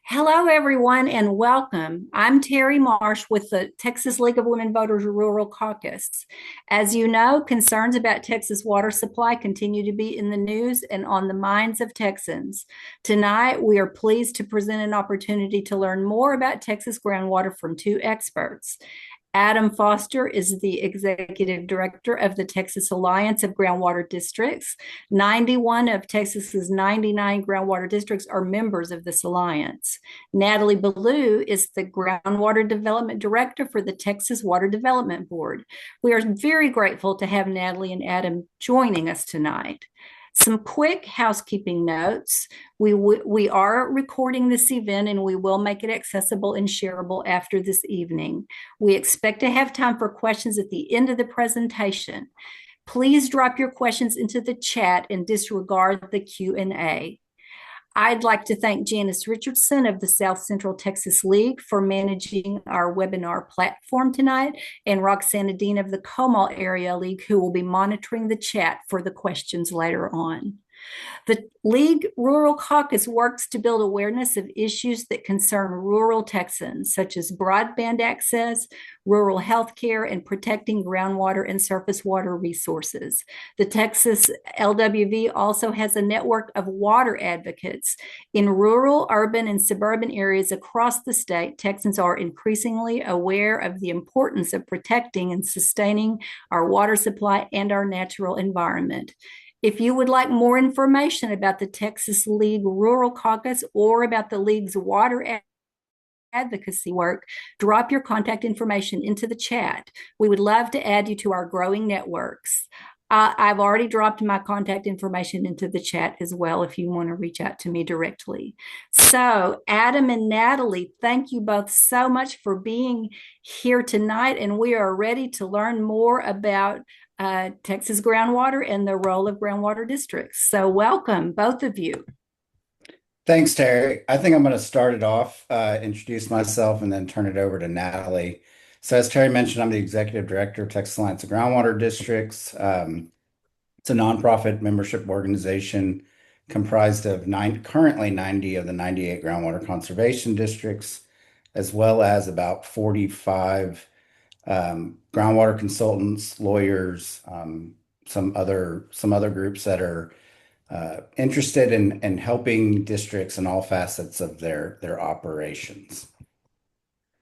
Hello, everyone, and welcome. I'm Terry Marsh with the Texas League of Women Voters Rural Caucus. As you know, concerns about Texas water supply continue to be in the news and on the minds of Texans. Tonight, we are pleased to present an opportunity to learn more about Texas groundwater from two experts. Adam Foster is the executive director of the Texas Alliance of Groundwater Districts. 91 of Texas's 99 groundwater districts are members of this alliance. Natalie Ballew is the groundwater development director for the Texas Water Development Board. We are very grateful to have Natalie and Adam joining us tonight. Some quick housekeeping notes. We are recording this event and we will make it accessible and shareable after this evening. We expect to have time for questions at the end of the presentation. Please drop your questions into the chat and disregard the Q&A. I'd like to thank Janice Richardson of the South Central Texas League for managing our webinar platform tonight, and Roxana Dean of the Comal Area League, who will be monitoring the chat for the questions later on. The League Rural Caucus works to build awareness of issues that concern rural Texans, such as broadband access, rural health care, and protecting groundwater and surface water resources. The Texas LWV also has a network of water advocates. In rural, urban, and suburban areas across the state, Texans are increasingly aware of the importance of protecting and sustaining our water supply and our natural environment. If you would like more information about the Texas League Rural Caucus or about the League's water advocacy work, drop your contact information into the chat. We would love to add you to our growing networks. I've already dropped my contact information into the chat as well if you want to reach out to me directly. So, Adam and Natalie, thank you both so much for being here tonight, and we are ready to learn more about Texas groundwater and the role of groundwater districts. So welcome, both of you. Thanks, Terry. I think I'm going to start it off, introduce myself, and then turn it over to Natalie. So as Terry mentioned, I'm the Executive Director of Texas Alliance of Groundwater Districts. It's a nonprofit membership organization comprised of currently 90 of the 98 groundwater conservation districts, as well as about 45 groundwater consultants, lawyers, some other groups that are interested in helping districts in all facets of their operations.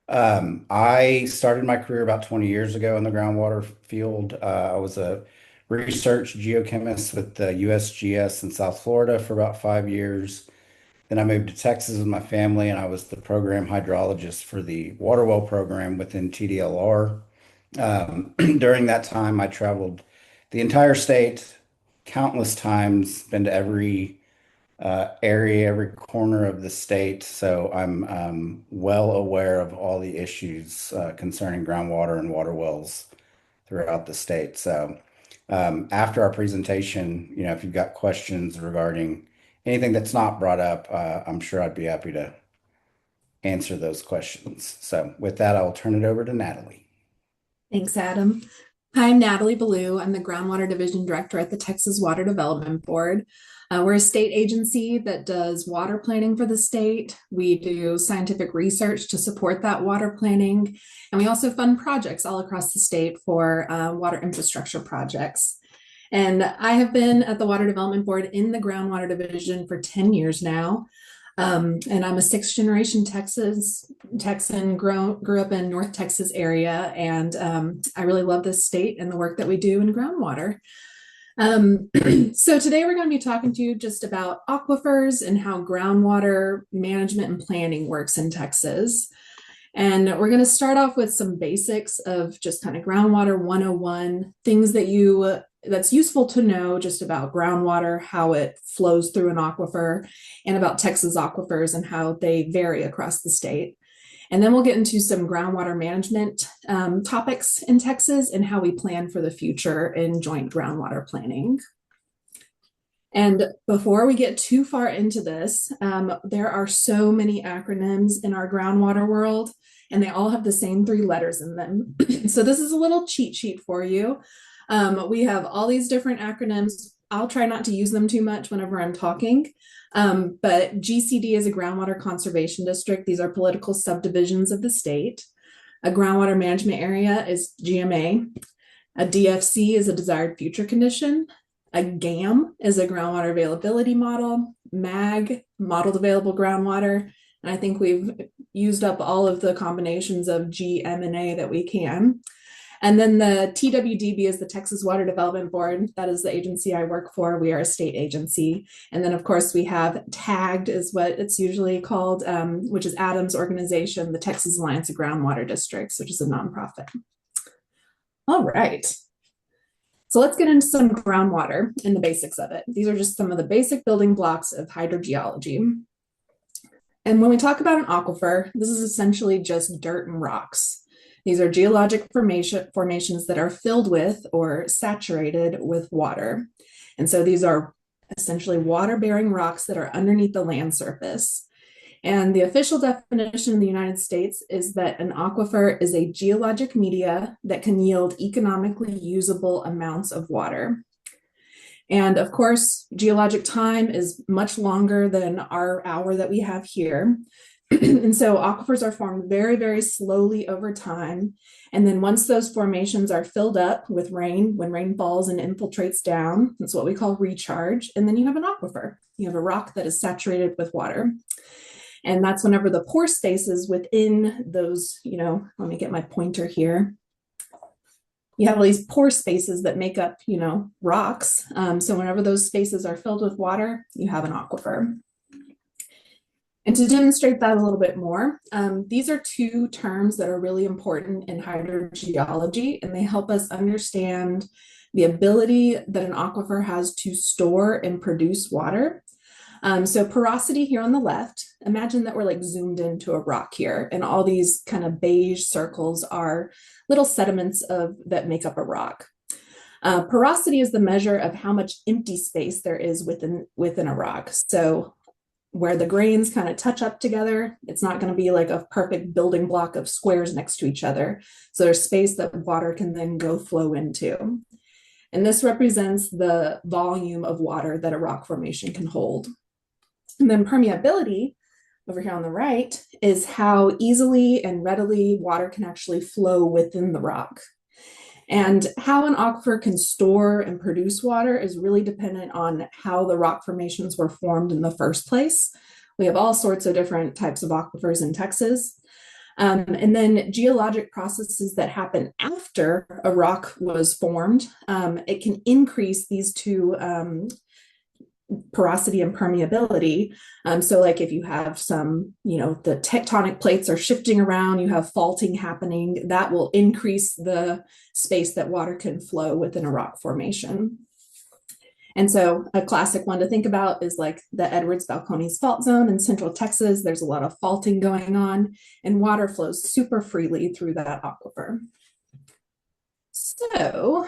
I started my career about 20 years ago in the groundwater field. I was a research geochemist with the USGS in South Florida for about 5 years. Then I moved to Texas with my family, and I was the program hydrologist for the water well program within TDLR. During that time, I traveled the entire state countless times, been to every area, every corner of the state. So I'm well aware of all the issues concerning groundwater and water wells throughout the state. So after our presentation, if you've got questions regarding anything that's not brought up, I'm sure I'd be happy to answer those questions. So with that, I'll turn it over to Natalie. Thanks, Adam. Hi, I'm Natalie Ballew. I'm the Groundwater Division Director at the Texas Water Development Board. We're a state agency that does water planning for the state. We do scientific research to support that water planning, and we also fund projects all across the state for water infrastructure projects. And I have been at the Water Development Board in the Groundwater Division for 10 years now. And I'm a sixth generation Texan, grew up in North Texas area, and I really love this state and the work that we do in groundwater. So today we're going to be talking to you just about aquifers and how groundwater management and planning works in Texas. And we're going to start off with some basics of just kind of groundwater 101, things that's useful to know just about groundwater, how it flows through an aquifer, and about Texas aquifers and how they vary across the state. And then we'll get into some groundwater management topics in Texas and how we plan for the future in joint groundwater planning. And before we get too far into this, there are so many acronyms in our groundwater world, and they all have the same 3 letters in them. So this is a little cheat sheet for you. We have all these different acronyms I'll try not to use them too much whenever I'm talking. But GCD is a groundwater conservation district. These are political subdivisions of the state. A groundwater management area is GMA. A DFC is a desired future condition. A GAM is a groundwater availability model. MAG, modeled available groundwater. And I think we've used up all of the combinations of G, M, and A that we can. And then the TWDB is the Texas Water Development Board. That is the agency I work for. We are a state agency. And then, of course, we have TAGGED is what it's usually called, which is Adam's organization, the Texas Alliance of Groundwater Districts, which is a nonprofit. All right. So let's get into some groundwater and the basics of it. These are just some of the basic building blocks of hydrogeology. And when we talk about an aquifer, this is essentially just dirt and rocks. These are geologic formations that are filled with or saturated with water. And so these are essentially water-bearing rocks that are underneath the land surface. And the official definition in the United States is that an aquifer is a geologic media that can yield economically usable amounts of water. And of course, geologic time is much longer than our hour that we have here. And so aquifers are formed very, very slowly over time. And then once those formations are filled up with rain, when rain falls and infiltrates down, that's what we call recharge. And then you have an aquifer. You have a rock that is saturated with water. And that's whenever the pore spaces within those, let me get my pointer here. You have all these pore spaces that make up, rocks. So whenever those spaces are filled with water, you have an aquifer. And to demonstrate that a little bit more, these are two terms that are really important in hydrogeology, and they help us understand the ability that an aquifer has to store and produce water. So porosity here on the left, imagine that we're like zoomed into a rock here, and all these kind of beige circles are little sediments that make up a rock. Porosity is the measure of how much empty space there is within a rock. So where the grains kind of touch up together, it's not going to be like a perfect building block of squares next to each other. So there's space that water can then flow into. And this represents the volume of water that a rock formation can hold. And then permeability, over here on the right, is how easily and readily water can actually flow within the rock. And how an aquifer can store and produce water is really dependent on how the rock formations were formed in the first place. We have all sorts of different types of aquifers in Texas. And then geologic processes that happen after a rock was formed, it can increase these two porosity and permeability. So like if you have some, the tectonic plates are shifting around, you have faulting happening, that will increase the space that water can flow within a rock formation. And so a classic one to think about is like the Edwards-Balcones fault zone in central Texas. There's a lot of faulting going on, and water flows super freely through that aquifer. So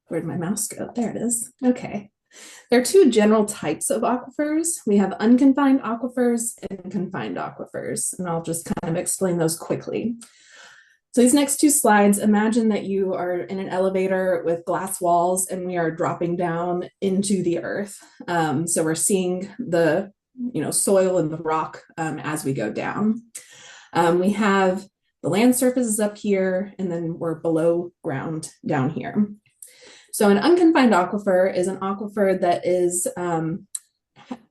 where'd my mouse go? There it is. Okay. There are two general types of aquifers. We have unconfined aquifers and confined aquifers, and I'll just kind of explain those quickly. So these next two slides, imagine that you are in an elevator with glass walls and we are dropping down into the earth. So we're seeing the soil and the rock as we go down. We have the land surfaces up here, and then we're below ground down here. So an unconfined aquifer is an aquifer that is,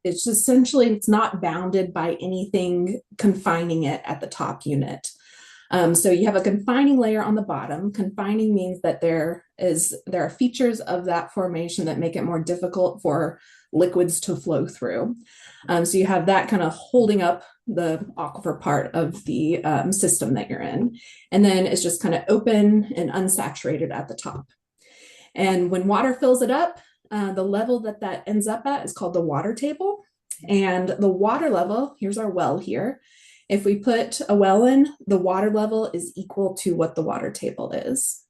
it's essentially, it's not bounded by anything confining it at the top unit. So you have a confining layer on the bottom. Confining means that there are features of that formation that make it more difficult for liquids to flow through. So you have that kind of holding up the aquifer part of the system that you're in. And then it's just kind of open and unsaturated at the top. And when water fills it up, the level that ends up at is called the water table. And the water level, here's our well here. If we put a well in, the water level is equal to what the water table is.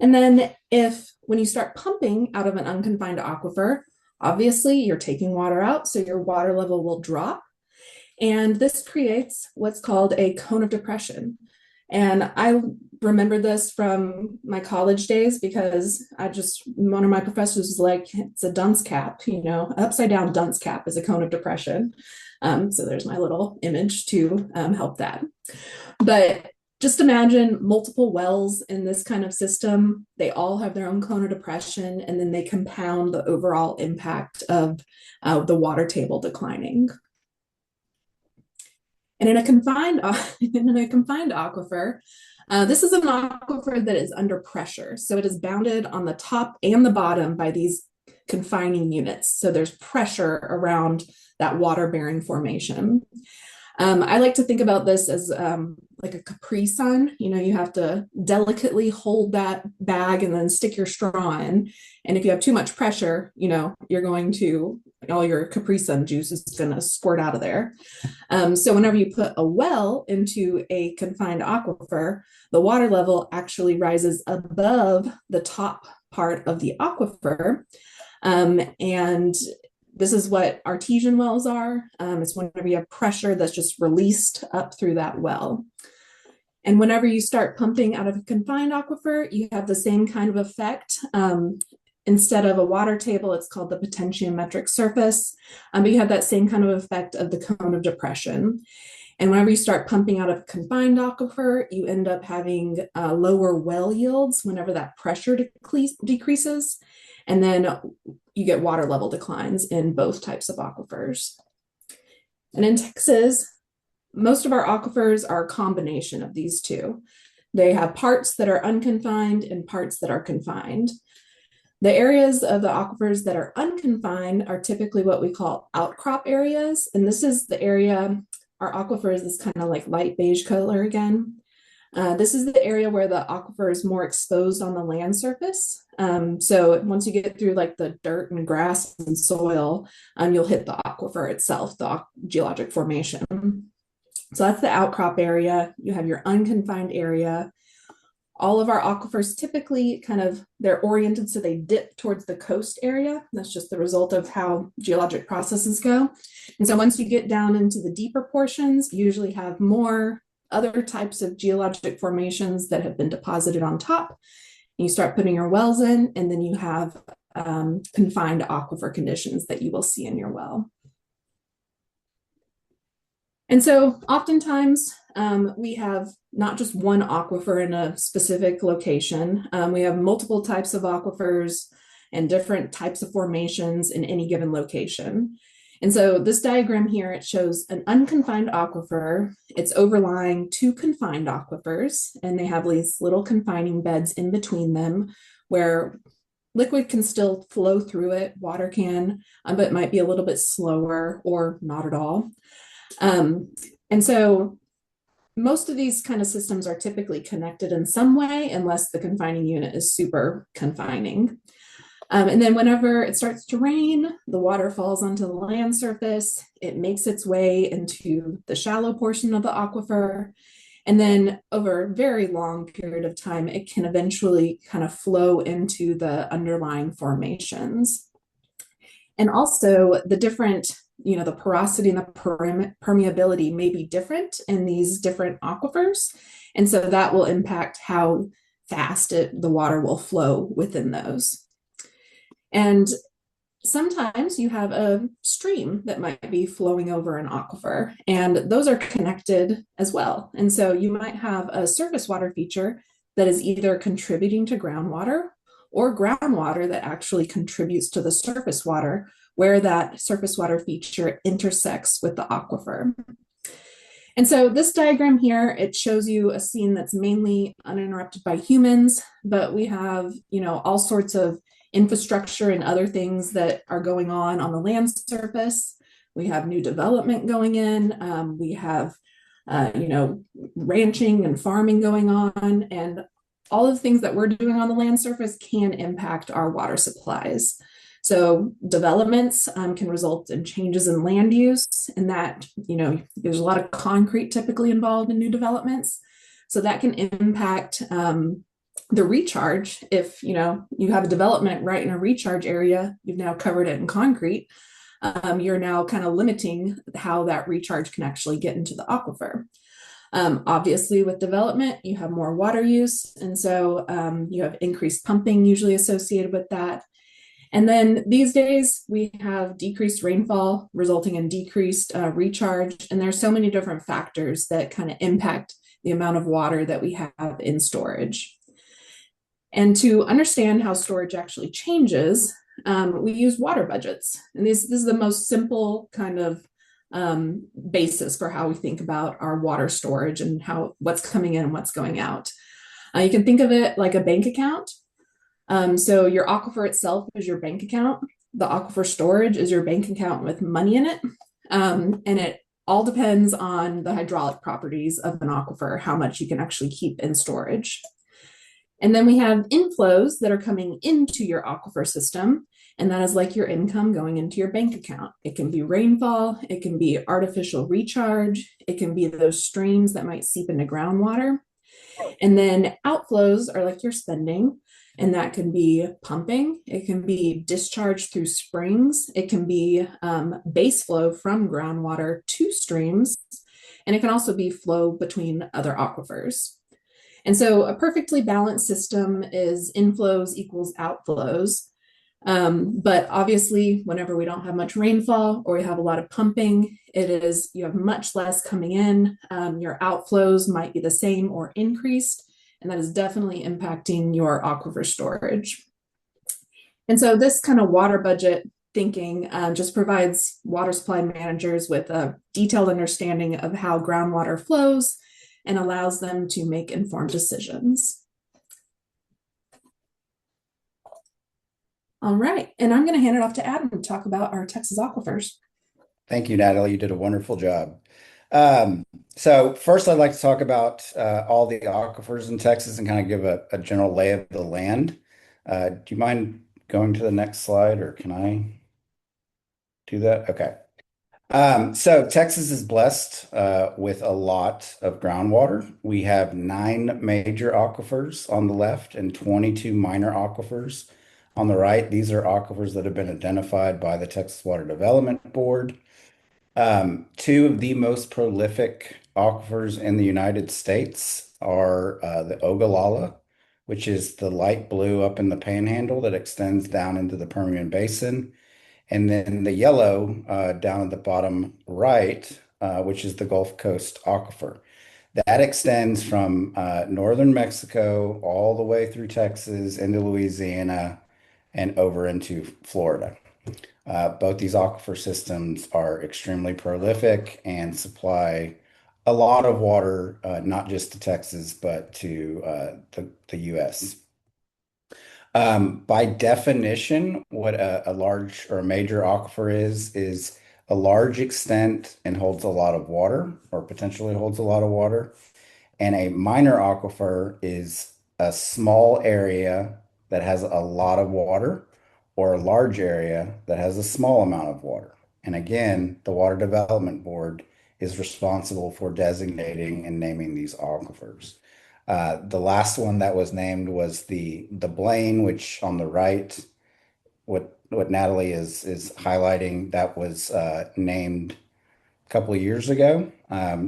And then when you start pumping out of an unconfined aquifer, obviously you're taking water out, so your water level will drop. And this creates what's called a cone of depression. And I remember this from my college days because one of my professors was like, it's a dunce cap, upside down dunce cap is a cone of depression. So there's my little image to help that. But just imagine multiple wells in this kind of system. They all have their own cone of depression, and then they compound the overall impact of the water table declining. And in a confined aquifer, this is an aquifer that is under pressure. So it is bounded on the top and the bottom by these confining units. So there's pressure around that water-bearing formation. I like to think about this as like a Capri Sun. You have to delicately hold that bag and then stick your straw in. And if you have too much pressure, you're going to, all your Capri Sun juice is going to squirt out of there. So whenever you put a well into a confined aquifer, the water level actually rises above the top part of the aquifer. And this is what artesian wells are. It's whenever you have pressure that's just released up through that well. And whenever you start pumping out of a confined aquifer, you have the same kind of effect. Instead of a water table, it's called the potentiometric surface. But you have that same kind of effect of the cone of depression. And whenever you start pumping out of a confined aquifer, you end up having lower well yields whenever that pressure decreases. And then you get water level declines in both types of aquifers. And in Texas, most of our aquifers are a combination of these two. They have parts that are unconfined and parts that are confined. The areas of the aquifers that are unconfined are typically what we call outcrop areas. And this is the area, our aquifer is this kind of like light beige color again. This is the area where the aquifer is more exposed on the land surface. So once you get through like the dirt and grass and soil, you'll hit the aquifer itself, the geologic formation. So that's the outcrop area. You have your unconfined area. All of our aquifers typically they're oriented so they dip towards the coast area. That's just the result of how geologic processes go. And so once you get down into the deeper portions, you usually have more other types of geologic formations that have been deposited on top. And you start putting your wells in, and then you have confined aquifer conditions that you will see in your well. And so oftentimes we have not just one aquifer in a specific location. We have multiple types of aquifers and different types of formations in any given location. And so this diagram here, it shows an unconfined aquifer. It's overlying two confined aquifers, and they have these little confining beds in between them where liquid can still flow through it, water can, but it might be a little bit slower or not at all. And so most of these kind of systems are typically connected in some way, unless the confining unit is super confining. And then whenever it starts to rain, the water falls onto the land surface. It makes its way into the shallow portion of the aquifer. And then over a very long period of time, it can eventually kind of flow into the underlying formations. And also the different, the porosity and the permeability may be different in these different aquifers. And so that will impact how fast the water will flow within those. And sometimes you have a stream that might be flowing over an aquifer, and those are connected as well. And so you might have a surface water feature that is either contributing to groundwater or groundwater that actually contributes to the surface water, where that surface water feature intersects with the aquifer. And so this diagram here, it shows you a scene that's mainly uninterrupted by humans, but we have, all sorts of infrastructure and other things that are going on the land surface. We have new development going in. We have, ranching and farming going on, and all of the things that we're doing on the land surface can impact our water supplies. So developments can result in changes in land use, and that, there's a lot of concrete typically involved in new developments. So that can impact the recharge. If you have a development right in a recharge area, you've now covered it in concrete, you're now kind of limiting how that recharge can actually get into the aquifer. Obviously, with development, you have more water use, and so you have increased pumping usually associated with that. And then these days, we have decreased rainfall resulting in decreased recharge. And there's so many different factors that kind of impact the amount of water that we have in storage. And to understand how storage actually changes, we use water budgets. And this is the most simple kind of basis for how we think about our water storage and what's coming in and what's going out. You can think of it like a bank account. So your aquifer itself is your bank account. The aquifer storage is your bank account with money in it. And it all depends on the hydraulic properties of an aquifer, how much you can actually keep in storage. And then we have inflows that are coming into your aquifer system. And that is like your income going into your bank account. It can be rainfall, it can be artificial recharge, it can be those streams that might seep into groundwater. And then outflows are like your spending, and that can be pumping, it can be discharge through springs, it can be base flow from groundwater to streams, and it can also be flow between other aquifers. And so a perfectly balanced system is inflows equals outflows. But obviously, whenever we don't have much rainfall or we have a lot of pumping, you have much less coming in. Your outflows might be the same or increased, and that is definitely impacting your aquifer storage. And so this kind of water budget thinking just provides water supply managers with a detailed understanding of how groundwater flows and allows them to make informed decisions. All right, and I'm going to hand it off to Adam to talk about our Texas aquifers. Thank you, Natalie. You did a wonderful job. So first, I'd like to talk about all the aquifers in Texas and kind of give a general lay of the land. Do you mind going to the next slide, or can I do that? Okay. So Texas is blessed with a lot of groundwater. We have 9 major aquifers on the left and 22 minor aquifers on the right. These are aquifers that have been identified by the Texas Water Development Board. 2 of the most prolific aquifers in the United States are the Ogallala, which is the light blue up in the panhandle that extends down into the Permian Basin. And then the yellow down at the bottom right, which is the Gulf Coast Aquifer. That extends from northern Mexico all the way through Texas into Louisiana and over into Florida. Both these aquifer systems are extremely prolific and supply a lot of water, not just to Texas, but to the U.S. By definition, what a large or a major aquifer is a large extent and holds a lot of water, or potentially holds a lot of water. And a minor aquifer is a small area that has a lot of water, or a large area that has a small amount of water. And again, the Water Development Board is responsible for designating and naming these aquifers. The last one that was named was the Blaine, which on the right, what Natalie is highlighting, that was named a couple of years ago.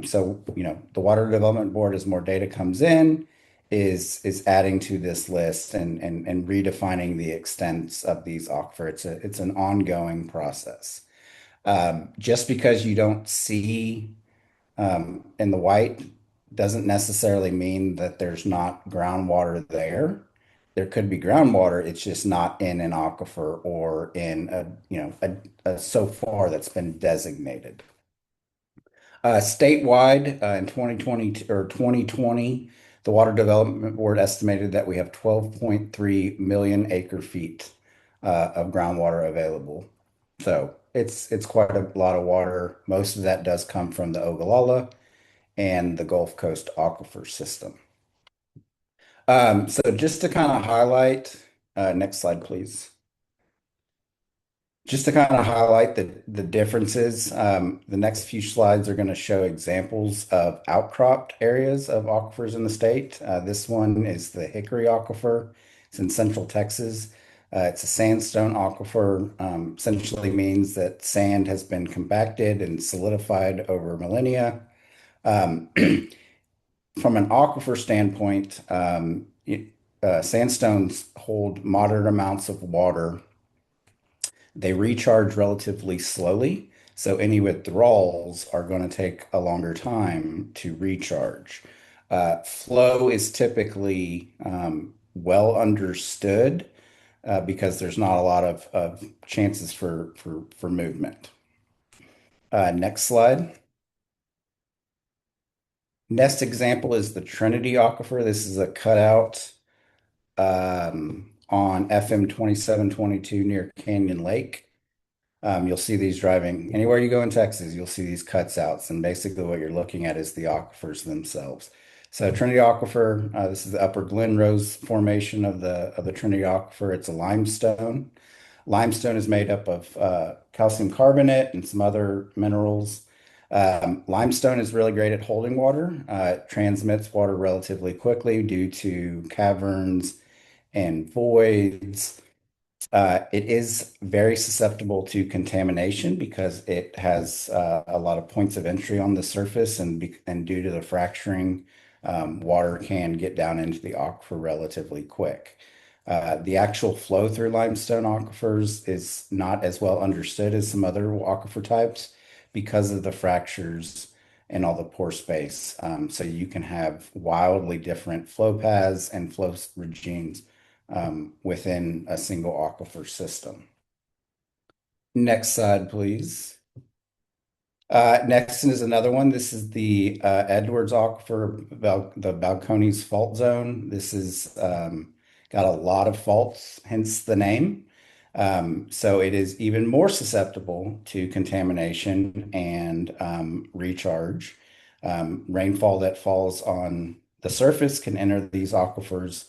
So the Water Development Board, as more data comes in, is adding to this list and redefining the extents of these aquifers. It's an ongoing process. Just because you don't see in the white doesn't necessarily mean that there's not groundwater there. There could be groundwater, it's just not in an aquifer or in a so far that's been designated. Statewide, in 2020, the Water Development Board estimated that we have 12.3 million acre feet of groundwater available. So it's quite a lot of water. Most of that does come from the Ogallala and the Gulf Coast Aquifer system. So just to kind of highlight, next slide, please. Just to kind of highlight the differences, the next few slides are going to show examples of outcropped areas of aquifers in the state. This one is the Hickory Aquifer. It's in central Texas. It's a sandstone aquifer, essentially means that sand has been compacted and solidified over millennia. from an aquifer standpoint, sandstones hold moderate amounts of water. They recharge relatively slowly, so any withdrawals are going to take a longer time to recharge. Flow is typically well understood because there's not a lot of chances for movement. Next slide. Next example is the Trinity Aquifer. This is a cutout on FM 2722 near Canyon Lake. You'll see these driving anywhere you go in Texas, you'll see these cuts outs, and basically what you're looking at is the aquifers themselves. So Trinity Aquifer, this is the Upper Glen Rose formation of the Trinity Aquifer. It's a limestone. Limestone is made up of calcium carbonate and some other minerals. Limestone is really great at holding water. It transmits water relatively quickly due to caverns and voids. It is very susceptible to contamination because it has a lot of points of entry on the surface, and due to the fracturing, water can get down into the aquifer relatively quick. The actual flow through limestone aquifers is not as well understood as some other aquifer types because of the fractures and all the pore space. So you can have wildly different flow paths and flow regimes within a single aquifer system. Next slide, please. Next is another one. This is the Edwards Aquifer, the Balcones Fault Zone. This is got a lot of faults, hence the name. So it is even more susceptible to contamination and recharge. Rainfall that falls on the surface can enter these aquifers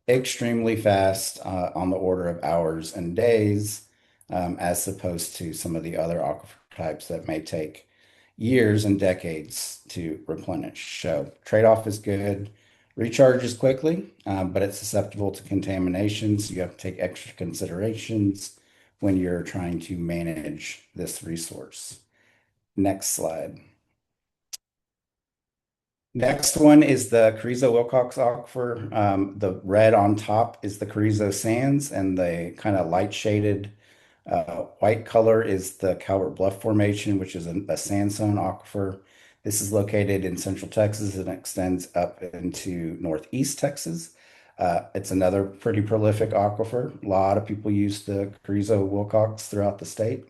extremely fast, on the order of hours and days, as opposed to some of the other aquifer types that may take years and decades to replenish. So trade-off is good. Recharges quickly, but it's susceptible to contamination. So you have to take extra considerations when you're trying to manage this resource. Next slide. Next one is the Carrizo-Wilcox Aquifer. The red on top is the Carrizo Sands, and the kind of light shaded white color is the Calvert Bluff Formation, which is a sandstone aquifer. This is located in central Texas and extends up into northeast Texas. It's another pretty prolific aquifer. A lot of people use the Carrizo-Wilcox throughout the state.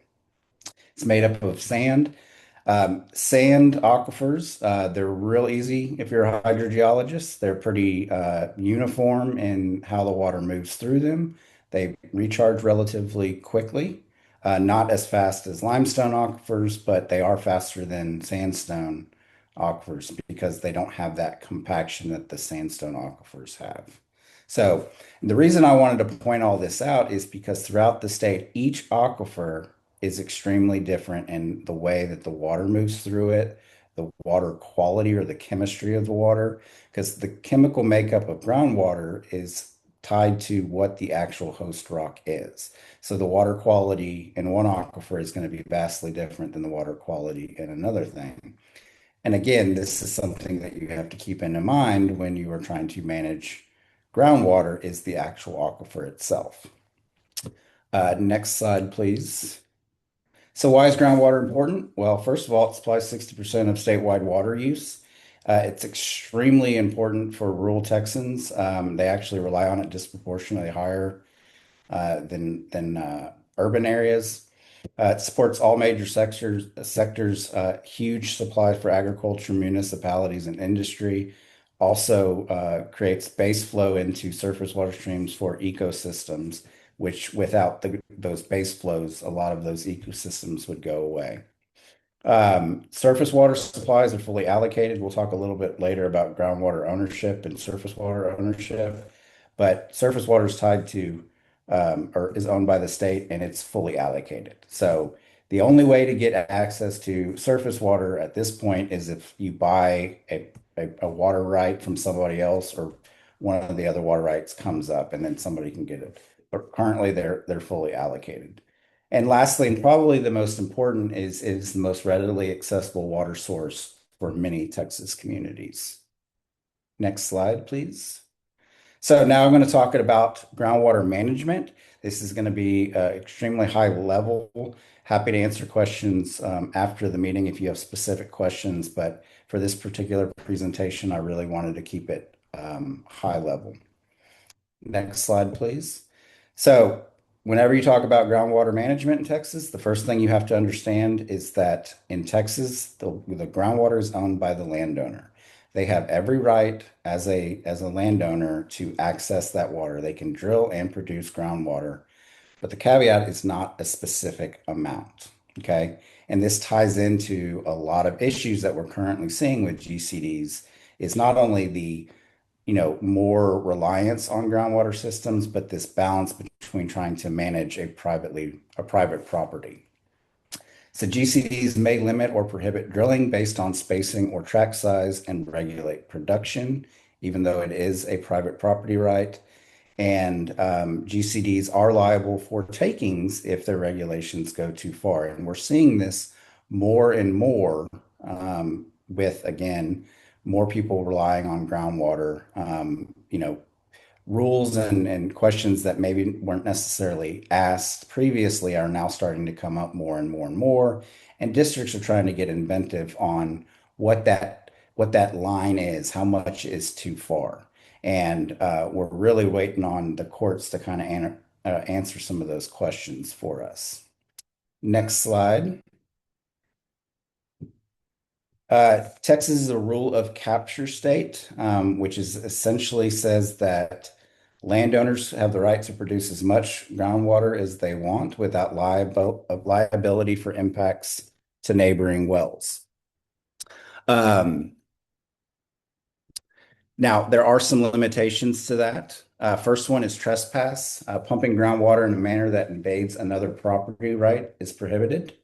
It's made up of sand. Sand aquifers, they're real easy if you're a hydrogeologist. They're pretty uniform in how the water moves through them. They recharge relatively quickly, not as fast as limestone aquifers, but they are faster than sandstone aquifers because they don't have that compaction that the sandstone aquifers have. So the reason I wanted to point all this out is because throughout the state, each aquifer is extremely different in the way that the water moves through it, the water quality or the chemistry of the water, because the chemical makeup of groundwater is tied to what the actual host rock is. So the water quality in one aquifer is going to be vastly different than the water quality in another thing. And again, this is something that you have to keep in mind when you are trying to manage groundwater is the actual aquifer itself. Next slide, please. So why is groundwater important? Well, first of all, it supplies 60% of statewide water use. It's extremely important for rural Texans. They actually rely on it disproportionately higher than urban areas. It supports all major sectors, huge supply for agriculture, municipalities, and industry. Also creates base flow into surface water streams for ecosystems, which without those base flows, a lot of those ecosystems would go away. Surface water supplies are fully allocated. We'll talk a little bit later about groundwater ownership and surface water ownership, but surface water is tied to or is owned by the state and it's fully allocated. So the only way to get access to surface water at this point is if you buy a water right from somebody else or one of the other water rights comes up and then somebody can get it. But currently they're fully allocated. And lastly, and probably the most important is the most readily accessible water source for many Texas communities. Next slide, please. So now I'm going to talk about groundwater management. This is going to be extremely high level. Happy to answer questions after the meeting if you have specific questions, but for this particular presentation, I really wanted to keep it high level. Next slide, please. So whenever you talk about groundwater management in Texas, the first thing you have to understand is that in Texas, the groundwater is owned by the landowner. They have every right as a landowner to access that water. They can drill and produce groundwater, but the caveat is not a specific amount. Okay. And this ties into a lot of issues that we're currently seeing with GCDs. It's not only the more reliance on groundwater systems, but this balance between trying to manage a private property. So GCDs may limit or prohibit drilling based on spacing or tract size and regulate production, even though it is a private property right. And GCDs are liable for takings if their regulations go too far. And we're seeing this more and more with, again, more people relying on groundwater. Rules and questions that maybe weren't necessarily asked previously are now starting to come up more and more and more. And districts are trying to get inventive on what that line is, how much is too far. And we're really waiting on the courts to kind of answer some of those questions for us. Next slide. Texas is a rule of capture state, which is essentially says that landowners have the right to produce as much groundwater as they want without liability for impacts to neighboring wells. Now, there are some limitations to that. First one is trespass. Pumping groundwater in a manner that invades another property right is prohibited.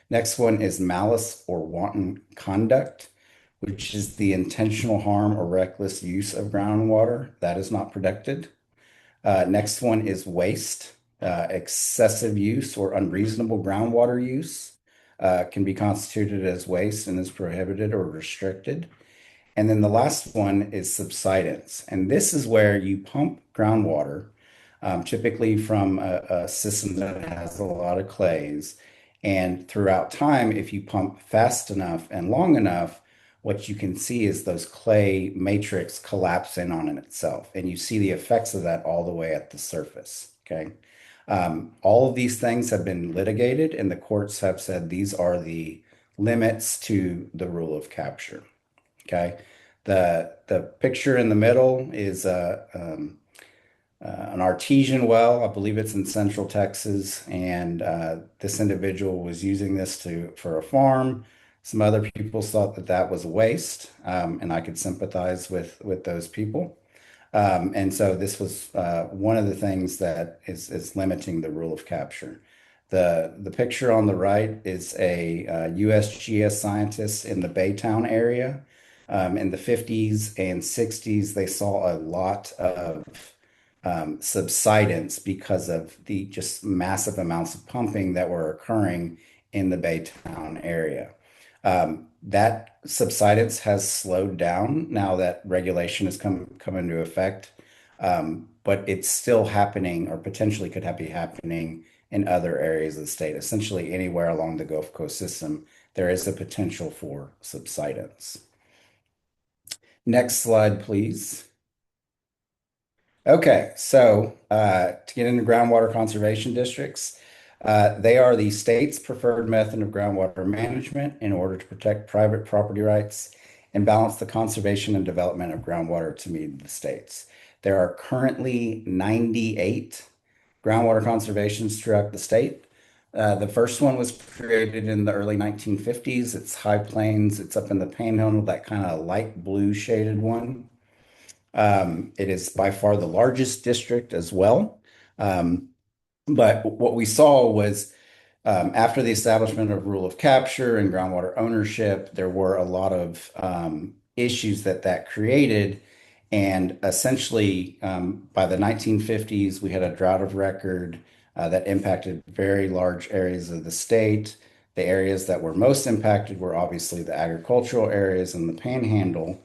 Next one is malice or wanton conduct, which is the intentional harm or reckless use of groundwater. That is not protected. Next one is waste. Excessive use or unreasonable groundwater use can be constituted as waste and is prohibited or restricted. And then the last one is subsidence. And this is where you pump groundwater, typically from a system that has a lot of clays. And throughout time, if you pump fast enough and long enough, what you can see is those clay matrix collapse in on itself. And you see the effects of that all the way at the surface. Okay. All of these things have been litigated, and the courts have said these are the limits to the rule of capture. Okay. The picture in the middle is an artesian well. I believe it's in Central Texas, and this individual was using this for a farm. Some other people thought that that was a waste, and I could sympathize with those people. And so this was one of the things that is limiting the rule of capture. The picture on the right is a USGS scientist in the Baytown area. In the 50s and 60s, they saw a lot of subsidence because of the just massive amounts of pumping that were occurring in the Baytown area. That subsidence has slowed down now that regulation has come into effect, but it's still happening or potentially could be happening in other areas of the state. Essentially, anywhere along the Gulf Coast system, there is a potential for subsidence. Next slide, please. Okay, so to get into groundwater conservation districts, they are the state's preferred method of groundwater management in order to protect private property rights and balance the conservation and development of groundwater to meet the states. There are currently 98 groundwater conservations throughout the state. The first one was created in the early 1950s. It's High Plains. It's up in the Panhandle, that kind of light blue shaded one. It is by far the largest district as well. But what we saw was after the establishment of rule of capture and groundwater ownership, there were a lot of issues that created. And essentially, by the 1950s, we had a drought of record that impacted very large areas of the state. The areas that were most impacted were obviously the agricultural areas and the panhandle.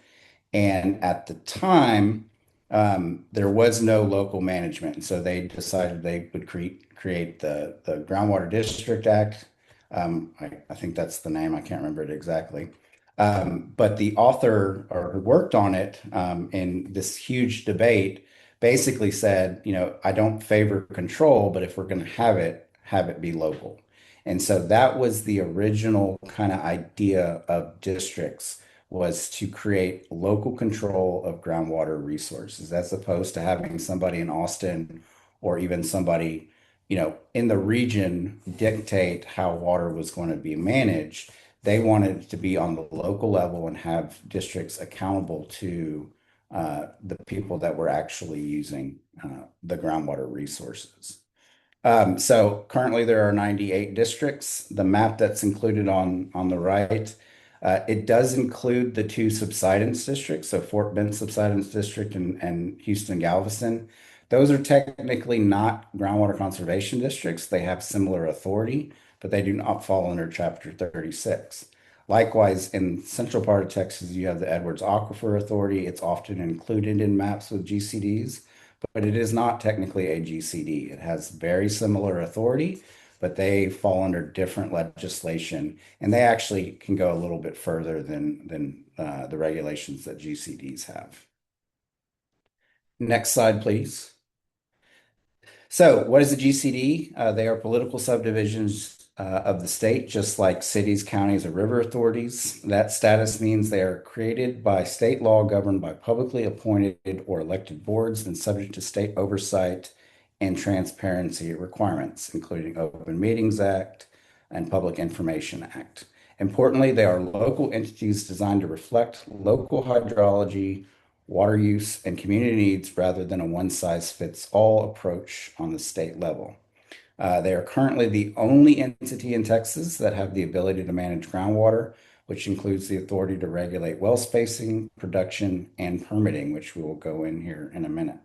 And at the time, there was no local management. And so they decided they would create the Groundwater District Act. I think that's the name. I can't remember it exactly. But the author or who worked on it in this huge debate basically said, I don't favor control, but if we're going to have it be local. And so that was the original kind of idea of districts, was to create local control of groundwater resources as opposed to having somebody in Austin or even somebody, in the region dictate how water was going to be managed. They wanted to be on the local level and have districts accountable to the people that were actually using the groundwater resources. So currently there are 98 districts. The map that's included on the right, it does include the two subsidence districts, so Fort Bend Subsidence District and Houston Galveston. Those are technically not groundwater conservation districts. They have similar authority, but they do not fall under Chapter 36. Likewise, in central part of Texas, you have the Edwards Aquifer Authority. It's often included in maps with GCDs, but it is not technically a GCD. It has very similar authority, but they fall under different legislation, and they actually can go a little bit further than the regulations that GCDs have. Next slide, please. So, what is a GCD? They are political subdivisions of the state, just like cities, counties, or river authorities. That status means they are created by state law, governed by publicly appointed or elected boards, and subject to state oversight and transparency requirements, including Open Meetings Act and Public Information Act. Importantly, they are local entities designed to reflect local hydrology, water use, and community needs rather than a one-size-fits-all approach on the state level. They are currently the only entity in Texas that have the ability to manage groundwater, which includes the authority to regulate well spacing, production, and permitting, which we will go in here in a minute.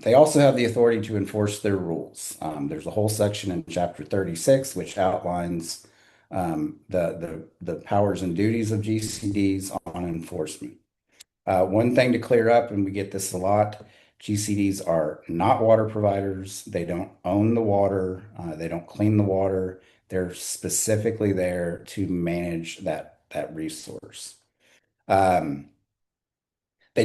They also have the authority to enforce their rules. There's a whole section in Chapter 36 which outlines the powers and duties of GCDs on enforcement. One thing to clear up, and we get this a lot, GCDs are not water providers. They don't own the water. They don't clean the water. They're specifically there to manage that resource. They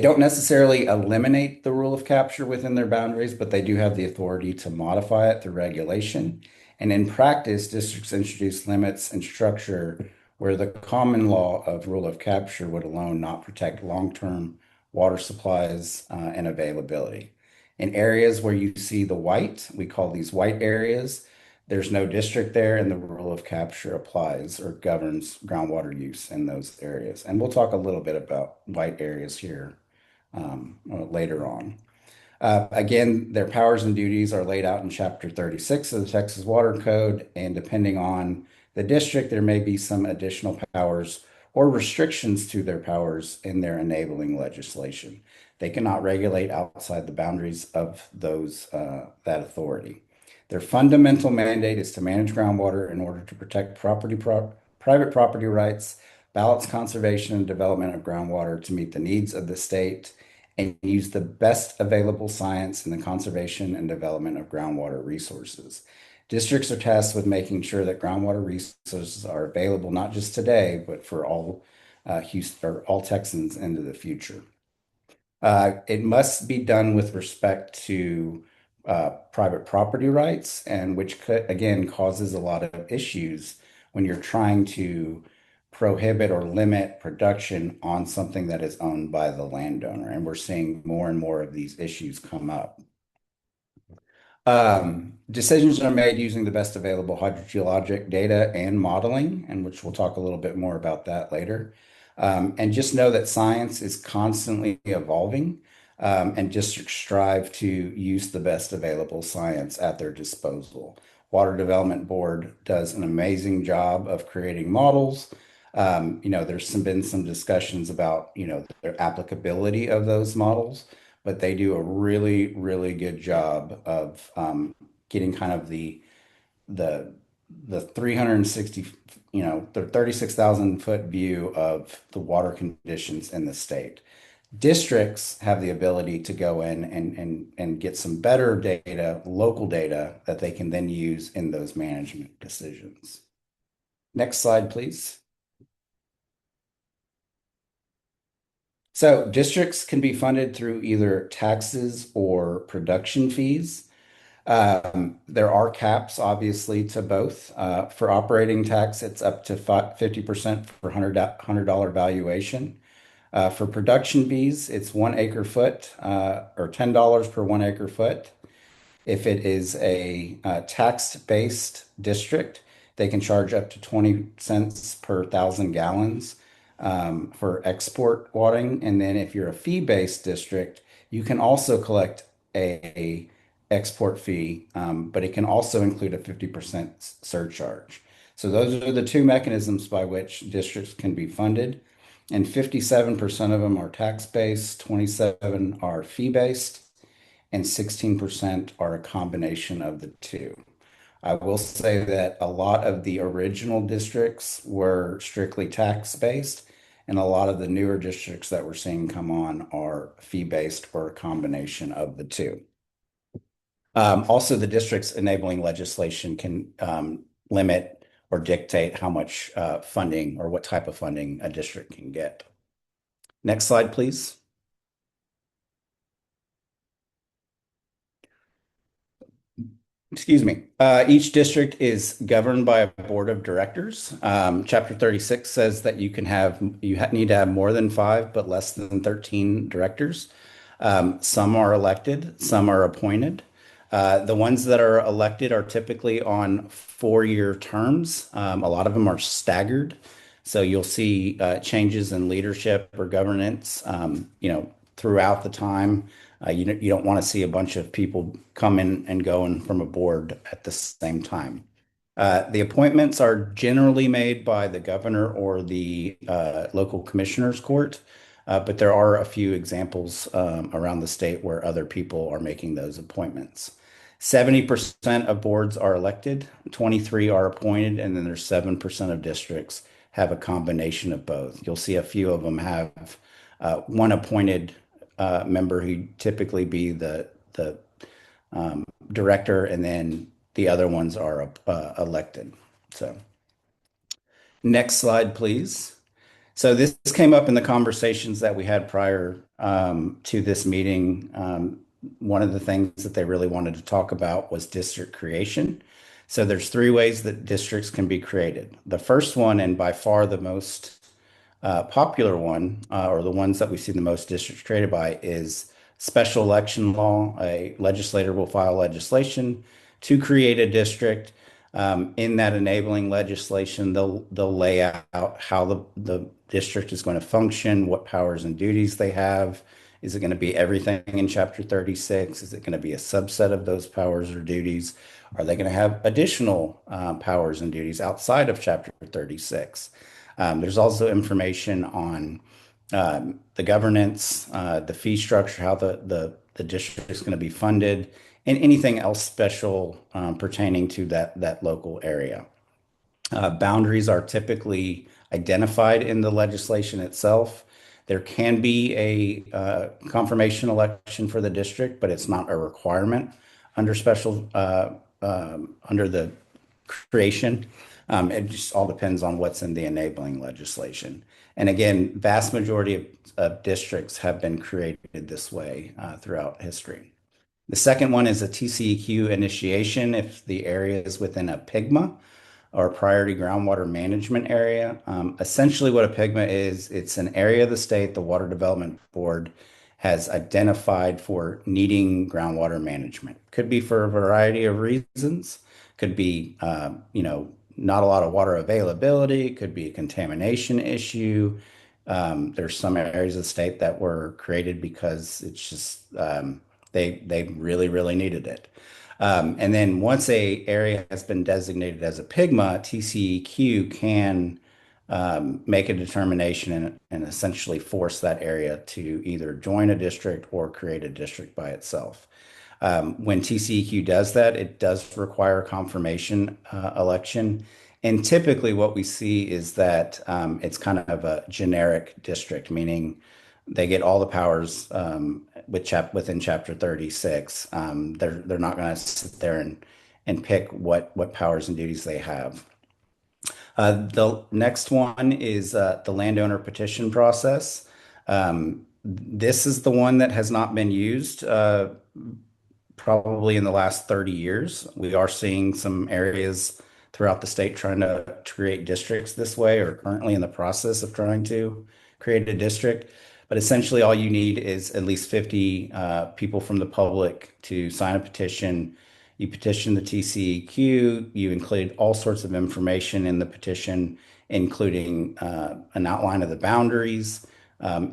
don't necessarily eliminate the rule of capture within their boundaries, but they do have the authority to modify it through regulation. And in practice, districts introduce limits and structure where the common law of rule of capture would alone not protect long-term water supplies and availability. In areas where you see the white, we call these white areas, there's no district there, and the rule of capture applies or governs groundwater use in those areas. And we'll talk a little bit about white areas here later on. Again, their powers and duties are laid out in Chapter 36 of the Texas Water Code, and depending on the district, there may be some additional powers or restrictions to their powers in their enabling legislation. They cannot regulate outside the boundaries of that authority. Their fundamental mandate is to manage groundwater in order to protect private property rights, balance conservation and development of groundwater to meet the needs of the state, and use the best available science in the conservation and development of groundwater resources. Districts are tasked with making sure that groundwater resources are available not just today, but for all Houston or all Texans into the future. It must be done with respect to private property rights, and which again causes a lot of issues when you're trying to prohibit or limit production on something that is owned by the landowner. And we're seeing more and more of these issues come up. Decisions are made using the best available hydrogeologic data and modeling, and which we'll talk a little bit more about that later. And just know that science is constantly evolving, and districts strive to use the best available science at their disposal. Water Development Board does an amazing job of creating models. There's been some discussions about, their applicability of those models, but they do a really, really good job of getting kind of the the 360, the 36,000 foot view of the water conditions in the state. Districts have the ability to go in and get some better data, local data, that they can then use in those management decisions. Next slide, please. So districts can be funded through either taxes or production fees. There are caps, obviously, to both. For operating tax, it's up to 50% for $100 valuation. For production fees, it's 1 acre foot or $10 per 1 acre foot. If it is a tax-based district, they can charge up to 20 cents per 1,000 gallons for export watering. And then if you're a fee-based district, you can also collect a export fee, but it can also include a 50% surcharge. So those are the two mechanisms by which districts can be funded. And 57% of them are tax-based, 27 are fee-based, and 16% are a combination of the two. I will say that a lot of the original districts were strictly tax-based, and a lot of the newer districts that we're seeing come on are fee-based or a combination of the two. Also, the district's enabling legislation can limit or dictate how much funding or what type of funding a district can get. Next slide, please. Excuse me. Each district is governed by a board of directors. Chapter 36 says that you need to have more than 5, but less than 13 directors. Some are elected, some are appointed. The ones that are elected are typically on 4-year terms. A lot of them are staggered. So you'll see changes in leadership or governance, throughout the time. You don't want to see a bunch of people come in and going from a board at the same time. The appointments are generally made by the governor or the local commissioners court, but there are a few examples around the state where other people are making those appointments. 70% of boards are elected, 23 are appointed, and then there's 7% of districts have a combination of both. You'll see a few of them have one appointed member who typically be the director, and then the other ones are elected. So next slide, please. So this came up in the conversations that we had prior to this meeting. One of the things that they really wanted to talk about was district creation. So there's 3 ways that districts can be created. The first one, and by far the most popular one, or the ones that we see the most districts created by, is special election law. A legislator will file legislation to create a district. In that enabling legislation, they'll lay out how the district is going to function, what powers and duties they have. Is it going to be everything in Chapter 36? Is it going to be a subset of those powers or duties? Are they going to have additional powers and duties outside of Chapter 36? There's also information on the governance, the fee structure, how the district is going to be funded, and anything else special pertaining to that local area. Boundaries are typically identified in the legislation itself. There can be a confirmation election for the district, but it's not a requirement under under the creation. It just all depends on what's in the enabling legislation. And again, vast majority of districts have been created this way throughout history. The second one is a TCEQ initiation if the area is within a PGMA, or priority groundwater management area. Essentially what a PGMA is, it's an area of the state the Water Development Board has identified for needing groundwater management. Could be for a variety of reasons. Could be, not a lot of water availability. It could be a contamination issue. There's some areas of the state that were created because it's just, they really, really needed it. And then once a area has been designated as a PGMA, TCEQ can make a determination and essentially force that area to either join a district or create a district by itself. When TCEQ does that, it does require a confirmation election. And typically, what we see is that it's kind of a generic district, meaning they get all the powers within Chapter 36. They're not going to sit there and pick what powers and duties they have. The next one is the landowner petition process. This is the one that has not been used probably in the last 30 years. We are seeing some areas throughout the state trying to create districts this way, or currently in the process of trying to create a district. But essentially, all you need is at least 50 people from the public to sign a petition. You petition the TCEQ, you include all sorts of information in the petition, including an outline of the boundaries,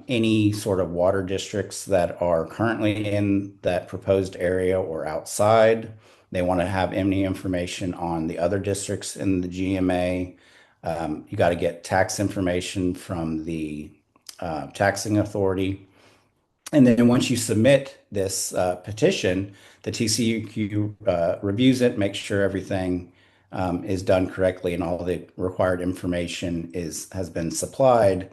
any sort of water districts that are currently in that proposed area or outside. They want to have any information on the other districts in the GMA. You got to get tax information from the taxing authority. And then once you submit this petition, the TCEQ reviews it, makes sure everything is done correctly and all the required information has been supplied.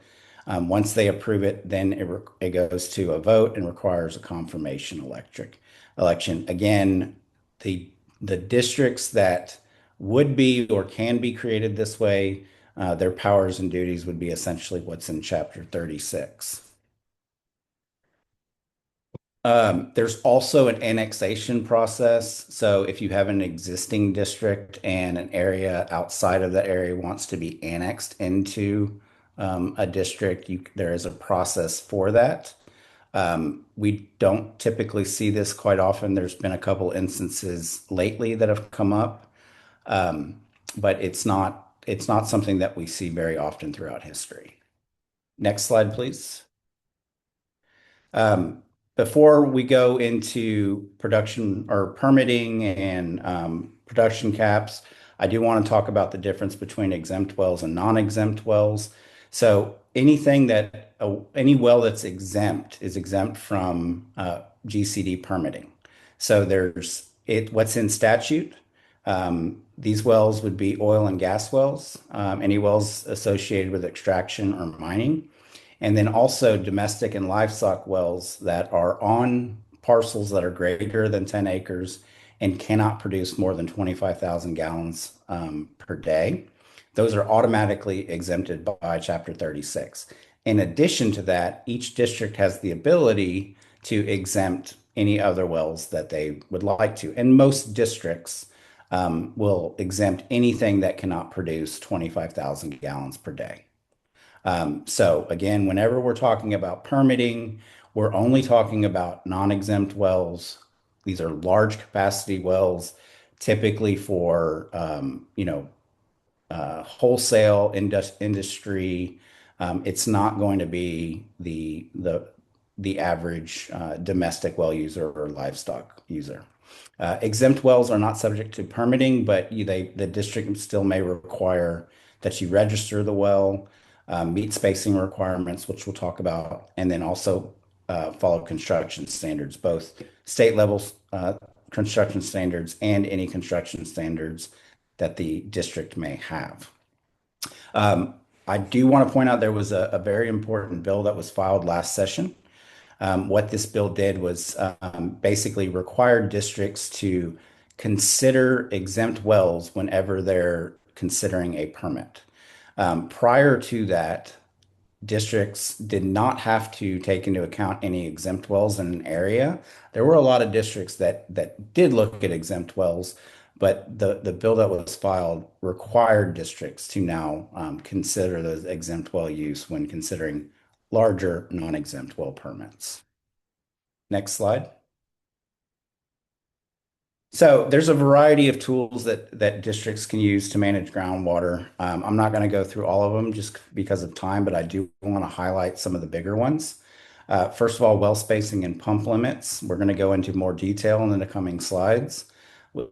Once they approve it, then it goes to a vote and requires a confirmation election. Again, the districts that would be or can be created this way, their powers and duties would be essentially what's in Chapter 36. There's also an annexation process. So if you have an existing district and an area outside of that area wants to be annexed into a district, there is a process for that. We don't typically see this quite often. There's been a couple instances lately that have come up, but it's not something that we see very often throughout history. Next slide, please. Before we go into production or permitting and production caps, I do want to talk about the difference between exempt wells and non-exempt wells. So any well that's exempt is exempt from GCD permitting. So what's in statute. These wells would be oil and gas wells, any wells associated with extraction or mining. And then also domestic and livestock wells that are on parcels that are greater than 10 acres and cannot produce more than 25,000 gallons per day. Those are automatically exempted by Chapter 36. In addition to that, each district has the ability to exempt any other wells that they would like to. And most districts will exempt anything that cannot produce 25,000 gallons per day. So again, whenever we're talking about permitting, we're only talking about non-exempt wells. These are large capacity wells, typically for wholesale industry. It's not going to be the average domestic well user or livestock user. Exempt wells are not subject to permitting, but the district still may require that you register the well, meet spacing requirements, which we'll talk about, and then also follow construction standards, both state level construction standards and any construction standards that the district may have. I do want to point out there was a very important bill that was filed last session. What this bill did was basically required districts to consider exempt wells whenever they're considering a permit. Prior to that, districts did not have to take into account any exempt wells in an area. There were a lot of districts that did look at exempt wells, but the bill that was filed required districts to now consider those exempt well use when considering larger non-exempt well permits. Next slide. So there's a variety of tools that districts can use to manage groundwater. I'm not going to go through all of them just because of time, but I do want to highlight some of the bigger ones. First of all, well spacing and pump limits. We're going to go into more detail in the coming slides.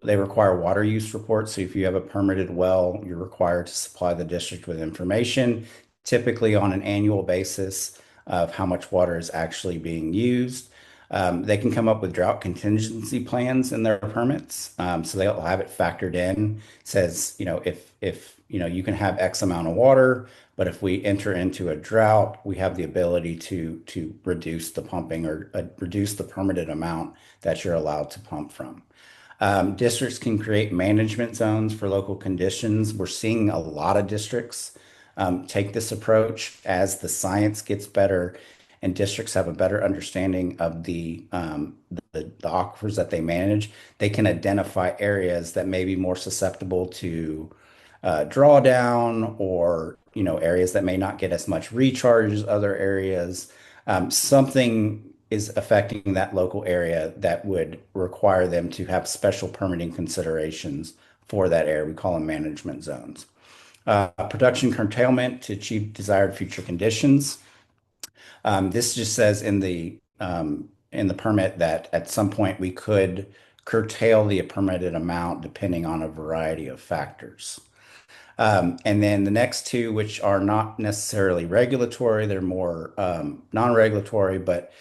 They require water use reports. So if you have a permitted well, you're required to supply the district with information, typically on an annual basis of how much water is actually being used. They can come up with drought contingency plans in their permits. So they'll have it factored in. It says, if you can have X amount of water, but if we enter into a drought, we have the ability to reduce the pumping or reduce the permitted amount that you're allowed to pump from. Districts can create management zones for local conditions. We're seeing a lot of districts take this approach as the science gets better and districts have a better understanding of the aquifers that they manage. They can identify areas that may be more susceptible to drawdown, or areas that may not get as much recharge as other areas. Something is affecting that local area that would require them to have special permitting considerations for that area. We call them management zones. Production curtailment to achieve desired future conditions. This just says in the permit that at some point we could curtail the permitted amount depending on a variety of factors. And then the next two, which are not necessarily regulatory, they're more non-regulatory, but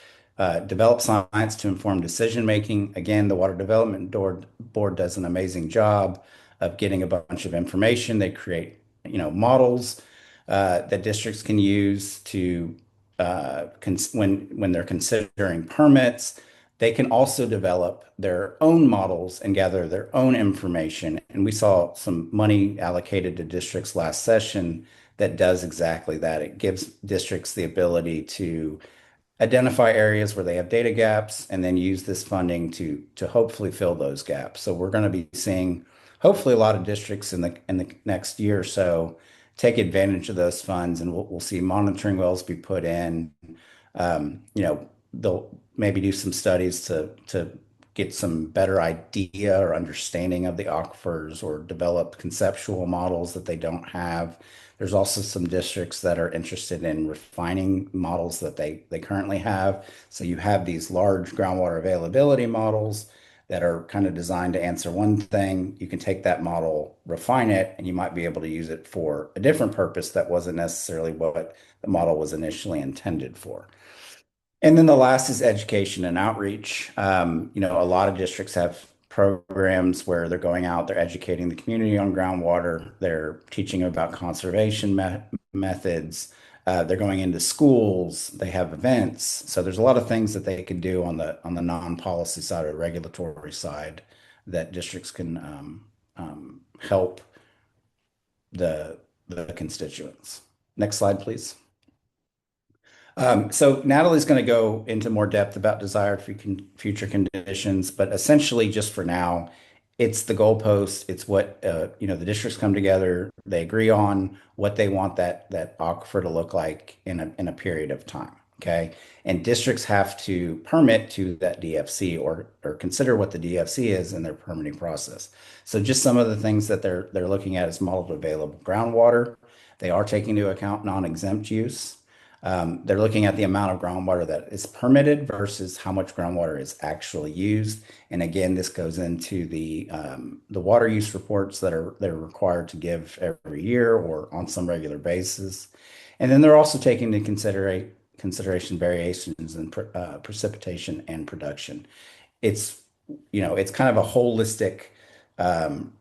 develop science to inform decision making. Again, the Water Development Board does an amazing job of getting a bunch of information. They create, models that districts can use to when they're considering permits. They can also develop their own models and gather their own information. And we saw some money allocated to districts last session that does exactly that. It gives districts the ability to identify areas where they have data gaps and then use this funding to hopefully fill those gaps. So we're going to be seeing hopefully a lot of districts in the next year or so take advantage of those funds, and we'll see monitoring wells be put in. They'll maybe do some studies to get some better idea or understanding of the aquifers, or develop conceptual models that they don't have. There's also some districts that are interested in refining models that they currently have. So you have these large groundwater availability models that are kind of designed to answer one thing. You can take that model, refine it, and you might be able to use it for a different purpose that wasn't necessarily what the model was initially intended for. And then the last is education and outreach. A lot of districts have programs where they're going out, they're educating the community on groundwater, they're teaching about conservation methods, they're going into schools, they have events. So there's a lot of things that they can do on the non-policy side or regulatory side that districts can help the constituents. Next slide, please. So Natalie's going to go into more depth about desired future conditions, but essentially, just for now, it's the goalpost. It's what the districts come together. They agree on what they want that aquifer to look like in a period of time. Okay, and districts have to permit to that DFC, or consider what the DFC is in their permitting process. So just some of the things that they're looking at is modeled available groundwater. They are taking into account non-exempt use. They're looking at the amount of groundwater that is permitted versus how much groundwater is actually used. And again, this goes into the water use reports that they're required to give every year or on some regular basis. And then they're also taking into consideration variations in precipitation and production. It's kind of a holistic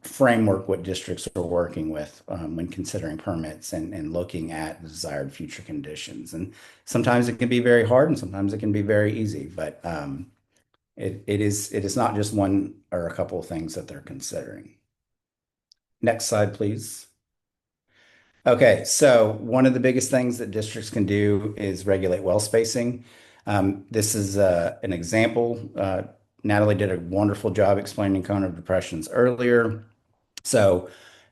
framework what districts are working with when considering permits and looking at the desired future conditions. And sometimes it can be very hard, and sometimes it can be very easy. But it is not just one or a couple of things that they're considering. Next slide, please. Okay, so one of the biggest things that districts can do is regulate well spacing. This is an example. Natalie did a wonderful job explaining cone of depressions earlier. So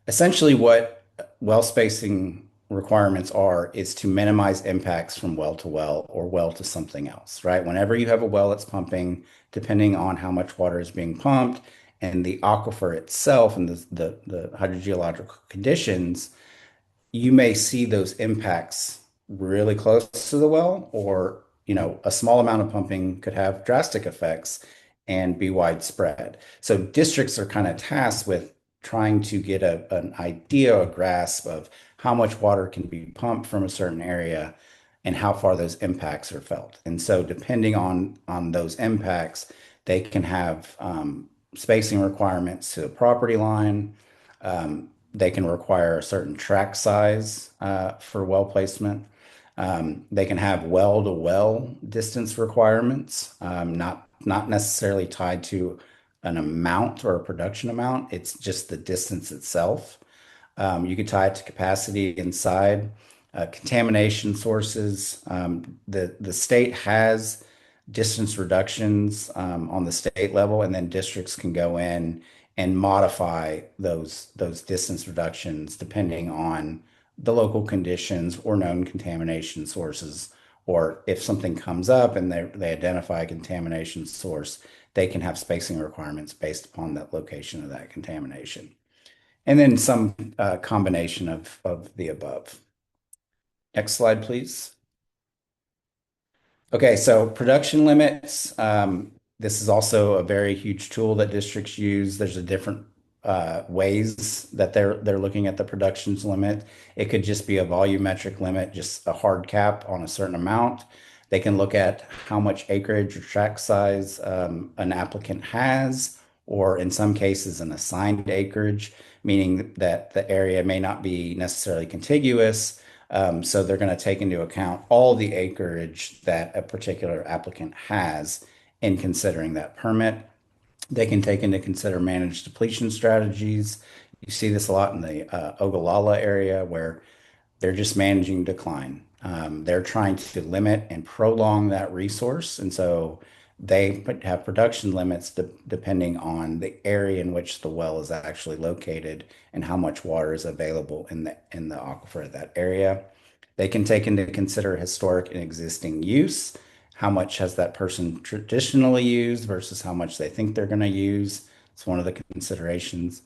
essentially what well spacing requirements are is to minimize impacts from well to well or well to something else, right? Whenever you have a well that's pumping, depending on how much water is being pumped and the aquifer itself and the hydrogeological conditions, you may see those impacts really close to the well, or a small amount of pumping could have drastic effects and be widespread. So districts are kind of tasked with trying to get an idea, a grasp of how much water can be pumped from a certain area and how far those impacts are felt. And so depending on those impacts, they can have spacing requirements to the property line. They can require a certain track size for well placement. They can have well to well distance requirements, not necessarily tied to an amount or a production amount. It's just the distance itself. You could tie it to capacity inside, contamination sources. The state has distance reductions on the state level, and then districts can go in and modify those distance reductions depending on the local conditions or known contamination sources. Or if something comes up and they identify a contamination source, they can have spacing requirements based upon that location of that contamination. And then some combination of the above. Next slide, please. Okay, so production limits. This is also a very huge tool that districts use. There's a different ways that they're looking at the productions limit. It could just be a volumetric limit, just a hard cap on a certain amount. They can look at how much acreage or tract size an applicant has, or in some cases, an assigned acreage, meaning that the area may not be necessarily contiguous. So they're going to take into account all the acreage that a particular applicant has in considering that permit. They can take into consider managed depletion strategies. You see this a lot in the Ogallala area where they're just managing decline. They're trying to limit and prolong that resource. And so they have production limits depending on the area in which the well is actually located and how much water is available in the aquifer of that area. They can take into consider historic and existing use. How much has that person traditionally used versus how much they think they're going to use? It's one of the considerations.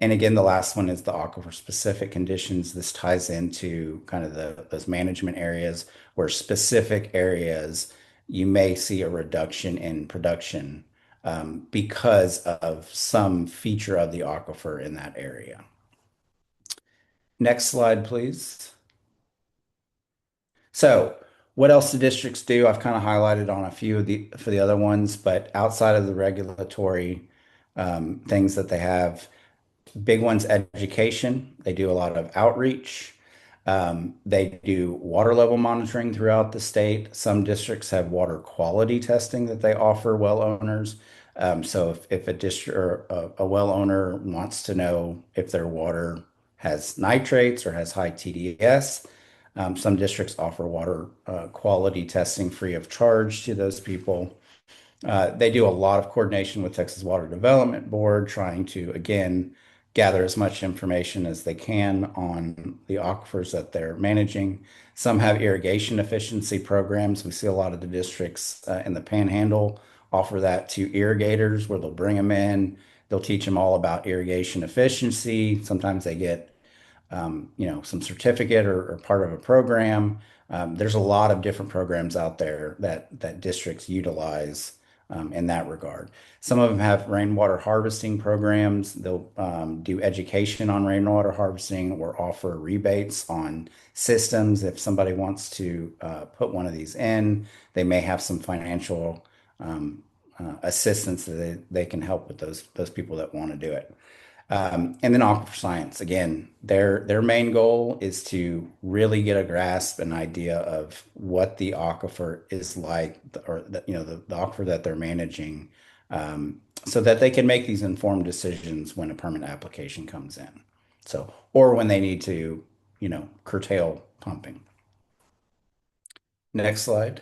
And again, the last one is the aquifer specific conditions. This ties into kind of those management areas where specific areas you may see a reduction in production because of some feature of the aquifer in that area. Next slide, please. So what else do districts do? I've kind of highlighted on a few for the other ones, but outside of the regulatory things that they have, big ones, education. They do a lot of outreach. They do water level monitoring throughout the state. Some districts have water quality testing that they offer well owners. So if a district or a well owner wants to know if their water has nitrates or has high TDS, some districts offer water quality testing free of charge to those people. They do a lot of coordination with Texas Water Development Board, trying to, again, gather as much information as they can on the aquifers that they're managing. Some have irrigation efficiency programs. We see a lot of the districts in the Panhandle offer that to irrigators where they'll bring them in. They'll teach them all about irrigation efficiency. Sometimes they get some certificate or part of a program. There's a lot of different programs out there that districts utilize in that regard. Some of them have rainwater harvesting programs. They'll do education on rainwater harvesting or offer rebates on systems. If somebody wants to put one of these in, they may have some financial assistance that they can help with those people that want to do it. And then aquifer science, again, their main goal is to really get a grasp, an idea of what the aquifer is like, or the aquifer that they're managing, so that they can make these informed decisions when a permit application comes in. So, or when they need to, curtail pumping. Next slide.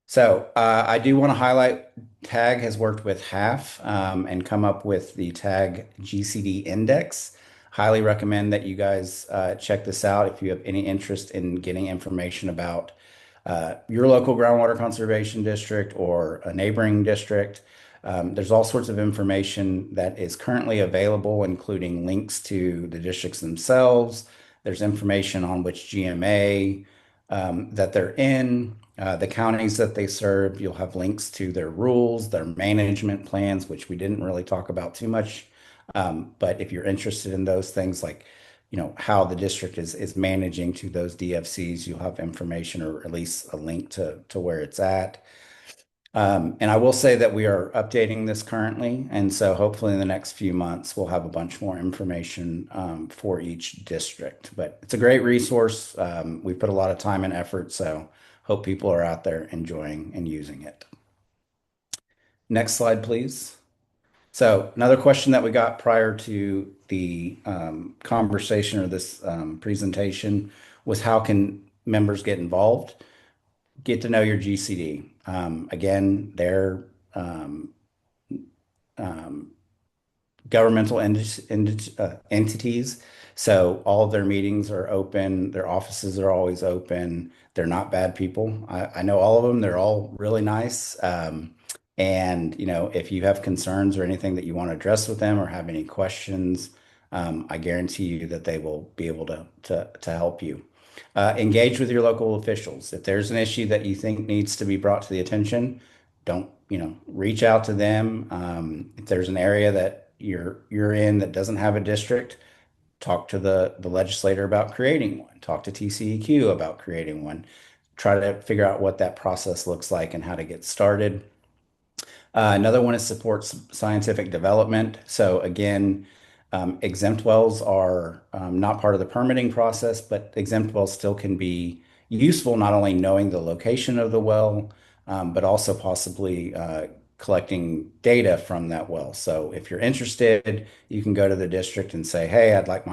So I do want to highlight TAG has worked with HAF and come up with the TAG GCD index. Highly recommend that you guys check this out if you have any interest in getting information about your local groundwater conservation district or a neighboring district. There's all sorts of information that is currently available, including links to the districts themselves. There's information on which GMA that they're in, the counties that they serve. You'll have links to their rules, their management plans, which we didn't really talk about too much. But if you're interested in those things like how the district is managing to those DFCs. You'll have information or at least a link to where it's at. And I will say that we are updating this currently. And so hopefully in the next few months, we'll have a bunch more information for each district. But it's a great resource. We put a lot of time and effort, so hope people are out there enjoying and using it. Next slide, please. So another question that we got prior to the conversation or this presentation was, how can members get involved? Get to know your GCD. Again, they're governmental entities. So all of their meetings are open. Their offices are always open. They're not bad people. I know all of them. They're all really nice. And, if you have concerns or anything that you want to address with them or have any questions, I guarantee you that they will be able to help you. Engage with your local officials. If there's an issue that you think needs to be brought to the attention, don't, reach out to them. If there's an area that you're in that doesn't have a district, talk to the legislator about creating one. Talk to TCEQ about creating one. Try to figure out what that process looks like and how to get started. Another one is supports scientific development. So again, exempt wells are not part of the permitting process, but exempt wells still can be useful, not only knowing the location of the well, but also possibly collecting data from that well. So if you're interested, you can go to the district and say, hey, I'd like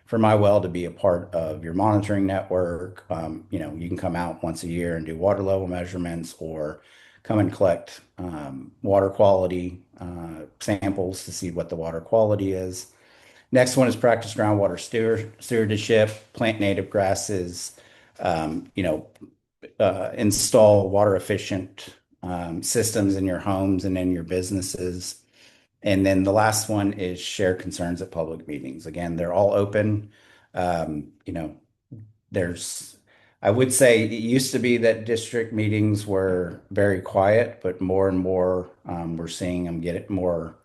for my well to be a part of your monitoring network. You can come out once a year and do water level measurements, or come and collect water quality samples to see what the water quality is. Next one is practice groundwater stewardship, plant native grasses, install water efficient systems in your homes and in your businesses. And then the last one is share concerns at public meetings. Again, they're all open. I would say it used to be that district meetings were very quiet, but more and more we're seeing them get more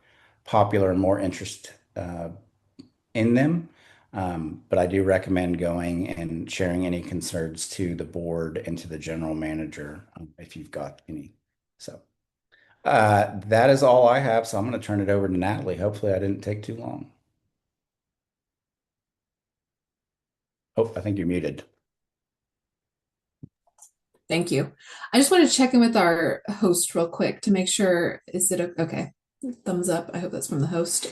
popular and more interest in them. But I do recommend going and sharing any concerns to the board and to the general manager if you've got any. So that is all I have. So I'm going to turn it over to Natalie. Hopefully I didn't take too long. Oh, I think you're muted. Thank you. I just want to check in with our host real quick to make sure, is it okay? Thumbs up. I hope that's from the host.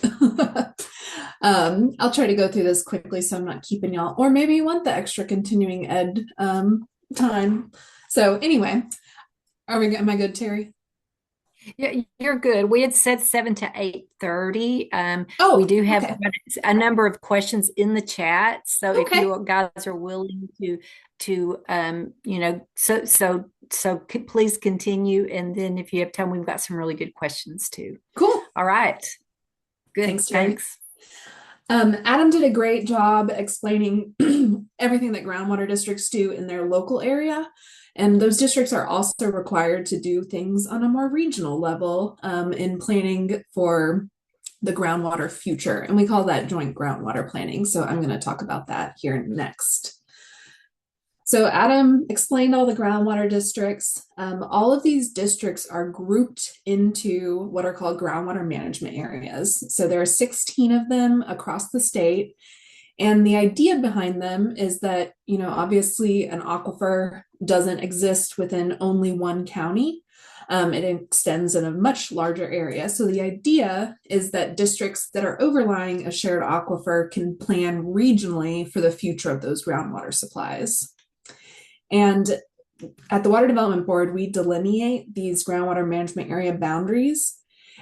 I'll try to go through this quickly so I'm not keeping y'all, or maybe you want the extra continuing ed time. So anyway, am I good, Terry? Yeah, you're good. We had said 7 to 8:30. Oh, we do have okay. a number of questions in the chat. So if Okay. you guys are willing to please continue. And then if you have time, we've got some really good questions too. Cool. All right. Good. Thanks, Terry. Thanks. Adam did a great job explaining everything that groundwater districts do in their local area. And those districts are also required to do things on a more regional level in planning for the groundwater future. And we call that joint groundwater planning. So I'm going to talk about that here next. So Adam explained all the groundwater districts. All of these districts are grouped into what are called groundwater management areas. So there are 16 of them across the state. And the idea behind them is that, obviously an aquifer doesn't exist within only one county. It extends in a much larger area. So the idea is that districts that are overlying a shared aquifer can plan regionally for the future of those groundwater supplies. And at the Water Development Board, we delineate these groundwater management area boundaries.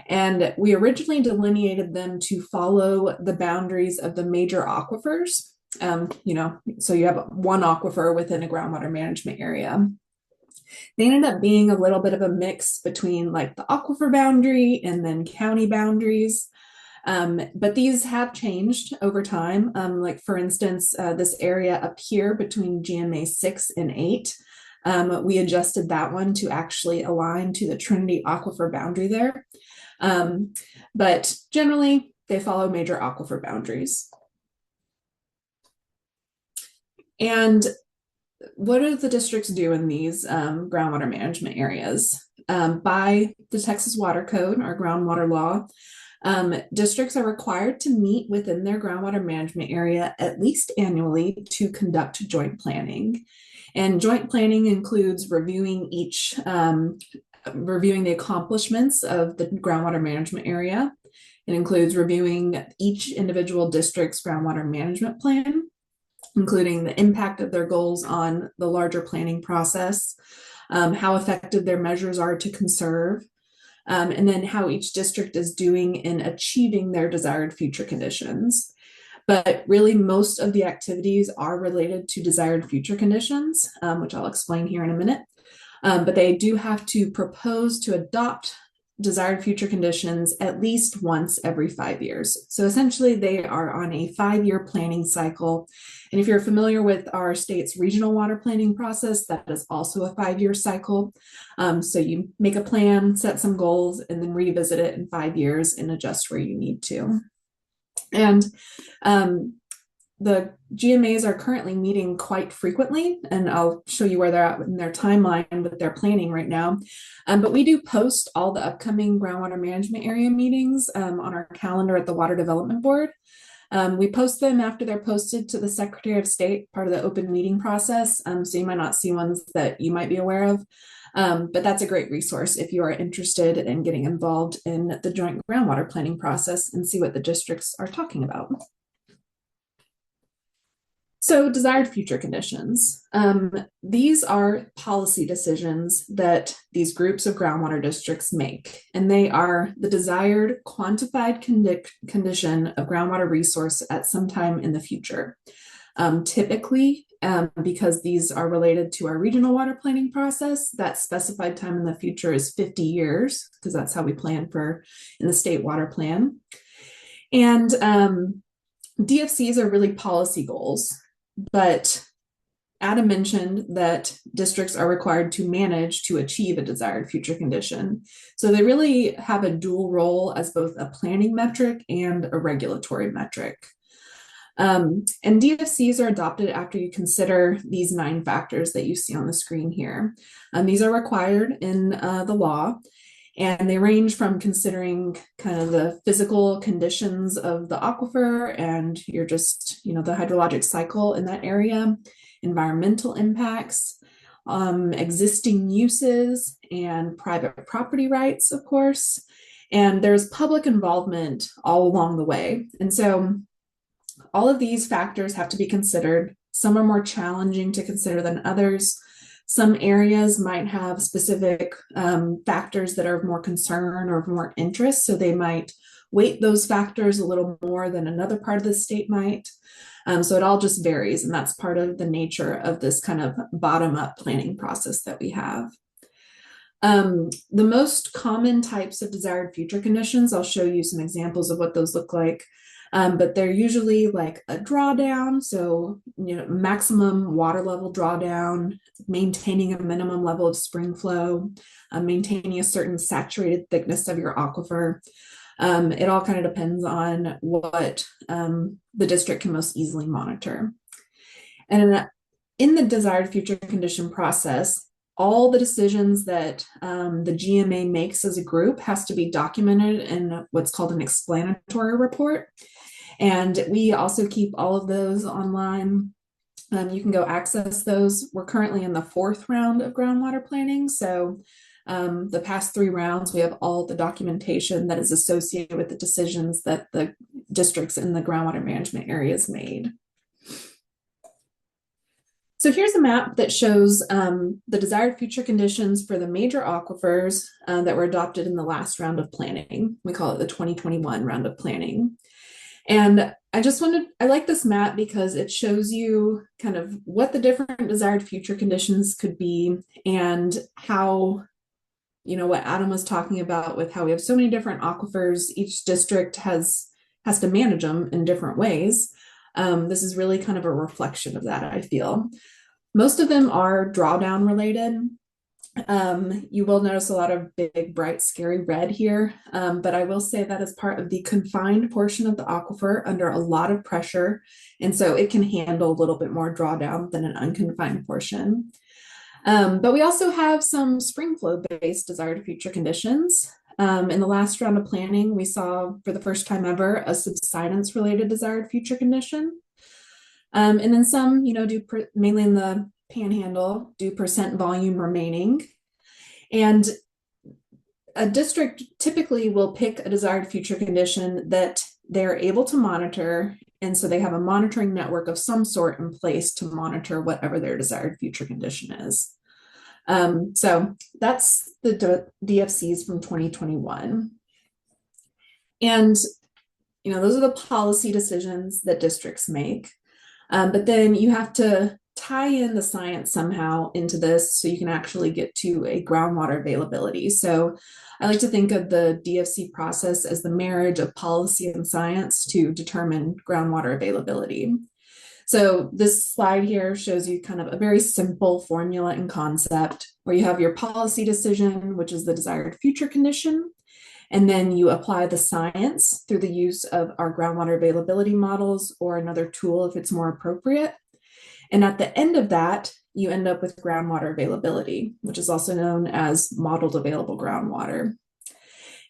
And we originally delineated them to follow the boundaries of the major aquifers. So you have one aquifer within a groundwater management area. They ended up being a little bit of a mix between like the aquifer boundary and then county boundaries. But these have changed over time. Like for instance, this area up here between GMA 6 and 8, we adjusted that one to actually align to the Trinity Aquifer boundary there. But generally, they follow major aquifer boundaries. And what do the districts do in these groundwater management areas? By the Texas Water Code, our groundwater law, districts are required to meet within their groundwater management area at least annually to conduct joint planning. And joint planning includes reviewing reviewing the accomplishments of the groundwater management area. It includes reviewing each individual district's groundwater management plan, including the impact of their goals on the larger planning process, how effective their measures are to conserve, and then how each district is doing in achieving their desired future conditions. But really, most of the activities are related to desired future conditions, which I'll explain here in a minute. But they do have to propose to adopt desired future conditions at least once every 5 years. So essentially, they are on a 5-year planning cycle. And if you're familiar with our state's regional water planning process, that is also a 5-year cycle. So you make a plan, set some goals, and then revisit it in 5 years and adjust where you need to. And the GMAs are currently meeting quite frequently, and I'll show you where they're at in their timeline with their planning right now. But we do post all the upcoming groundwater management area meetings on our calendar at the Water Development Board. We post them after they're posted to the Secretary of State, part of the open meeting process. So you might not see ones that you might be aware of. But that's a great resource if you are interested in getting involved in the joint groundwater planning process and see what the districts are talking about. So desired future conditions. These are policy decisions that these groups of groundwater districts make, and they are the desired quantified condition of groundwater resource at some time in the future. Typically, because these are related to our regional water planning process, that specified time in the future is 50 years, because that's how we plan for in the state water plan. And DFCs are really policy goals. But Adam mentioned that districts are required to manage to achieve a desired future condition. So they really have a dual role as both a planning metric and a regulatory metric. And DFCs are adopted after you consider these 9 factors that you see on the screen here. These are required in the law. And they range from considering kind of the physical conditions of the aquifer and you're just, the hydrologic cycle in that area, environmental impacts, existing uses, and private property rights, of course. And there's public involvement all along the way. And so all of these factors have to be considered. Some are more challenging to consider than others. Some areas might have specific factors that are of more concern or of more interest, so they might weight those factors a little more than another part of the state might. So it all just varies, and that's part of the nature of this kind of bottom-up planning process that we have. The most common types of desired future conditions, I'll show you some examples of what those look like. But they're usually like a drawdown, so maximum water level drawdown, maintaining a minimum level of spring flow, maintaining a certain saturated thickness of your aquifer. It all kind of depends on what the district can most easily monitor. And in the desired future condition process, all the decisions that the GMA makes as a group has to be documented in what's called an explanatory report. And we also keep all of those online. You can go access those. We're currently in the 4th round of groundwater planning. So the past 3 rounds, we have all the documentation that is associated with the decisions that the districts in the groundwater management areas made. So here's a map that shows the desired future conditions for the major aquifers that were adopted in the last round of planning. We call it the 2021 round of planning. And I like this map because it shows you kind of what the different desired future conditions could be and how, what Adam was talking about with how we have so many different aquifers. Each district has to manage them in different ways. This is really kind of a reflection of that, I feel. Most of them are drawdown related. You will notice a lot of big, bright, scary red here, but I will say that is part of the confined portion of the aquifer under a lot of pressure, and so it can handle a little bit more drawdown than an unconfined portion. But we also have some spring flow based desired future conditions. In the last round of planning, we saw for the first time ever a subsidence related desired future condition. And then some, mainly in the panhandle, do percent volume remaining. And a district typically will pick a desired future condition that they're able to monitor. And so they have a monitoring network of some sort in place to monitor whatever their desired future condition is. So that's the DFCs from 2021. And, those are the policy decisions that districts make. But then you have to tie in the science somehow into this so you can actually get to a groundwater availability. So I like to think of the DFC process as the marriage of policy and science to determine groundwater availability. So this slide here shows you kind of a very simple formula and concept where you have your policy decision, which is the desired future condition. And then you apply the science through the use of our groundwater availability models or another tool if it's more appropriate. And at the end of that, you end up with groundwater availability, which is also known as modeled available groundwater.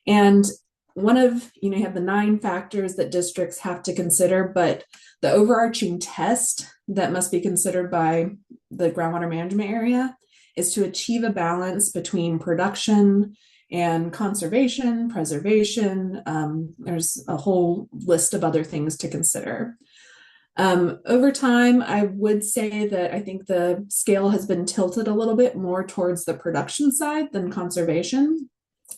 And one of, you have the 9 factors that districts have to consider, but the overarching test that must be considered by the groundwater management area is to achieve a balance between production and conservation, preservation. There's a whole list of other things to consider. Over time, I would say that I think the scale has been tilted a little bit more towards the production side than conservation.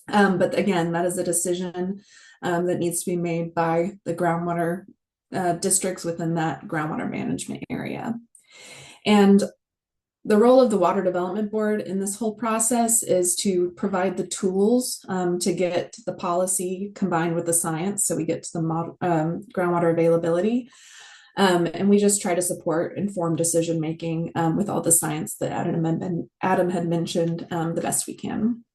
But again, that is a decision that needs to be made by the groundwater districts within that groundwater management area. And the role of the Water Development Board in this whole process is to provide the tools to get the policy combined with the science so we get to the groundwater availability. And we just try to support informed decision making with all the science that Adam had mentioned the best we can.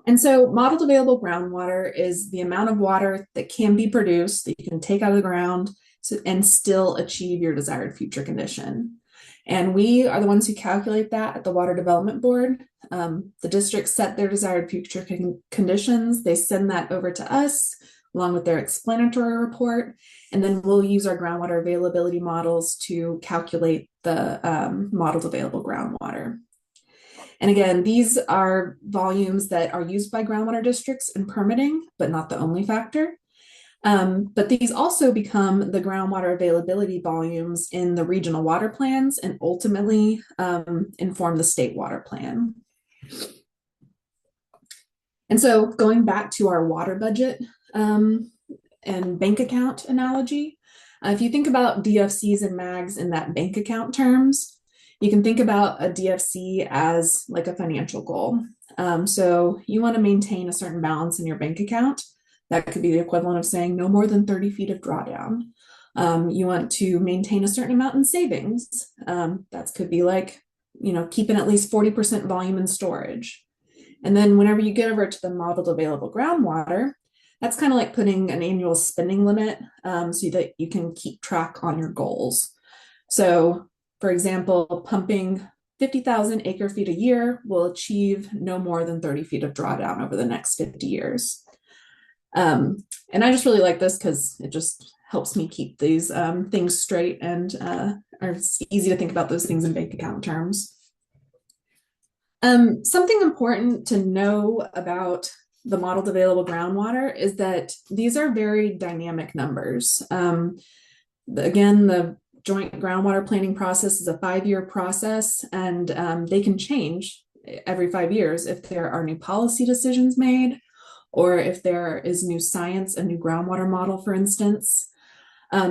And so modeled available groundwater is the amount of water that can be produced that you can take out of the ground and still achieve your desired future condition. And we are the ones who calculate that at the Water Development Board. The districts set their desired future conditions. They send that over to us along with their explanatory report. And then we'll use our groundwater availability models to calculate the modeled available groundwater. And again, these are volumes that are used by groundwater districts in permitting, but not the only factor. But these also become the groundwater availability volumes in the regional water plans and ultimately inform the state water plan. And so going back to our water budget and bank account analogy, if you think about DFCs and MAGs in that bank account terms, you can think about a DFC as like a financial goal. So you want to maintain a certain balance in your bank account. That could be the equivalent of saying no more than 30 feet of drawdown. You want to maintain a certain amount in savings. That could be like, keeping at least 40% volume in storage. And then whenever you get over to the modeled available groundwater, that's kind of like putting an annual spending limit so that you can keep track on your goals. So for example, pumping 50,000 acre feet a year will achieve no more than 30 feet of drawdown over the next 50 years. And I just really like this because it just helps me keep these things straight and it's easy to think about those things in bank account terms. Something important to know about the modeled available groundwater is that these are very dynamic numbers. Again, the joint groundwater planning process is a 5-year process, and they can change every 5 years if there are new policy decisions made, or if there is new science, a new groundwater model, for instance.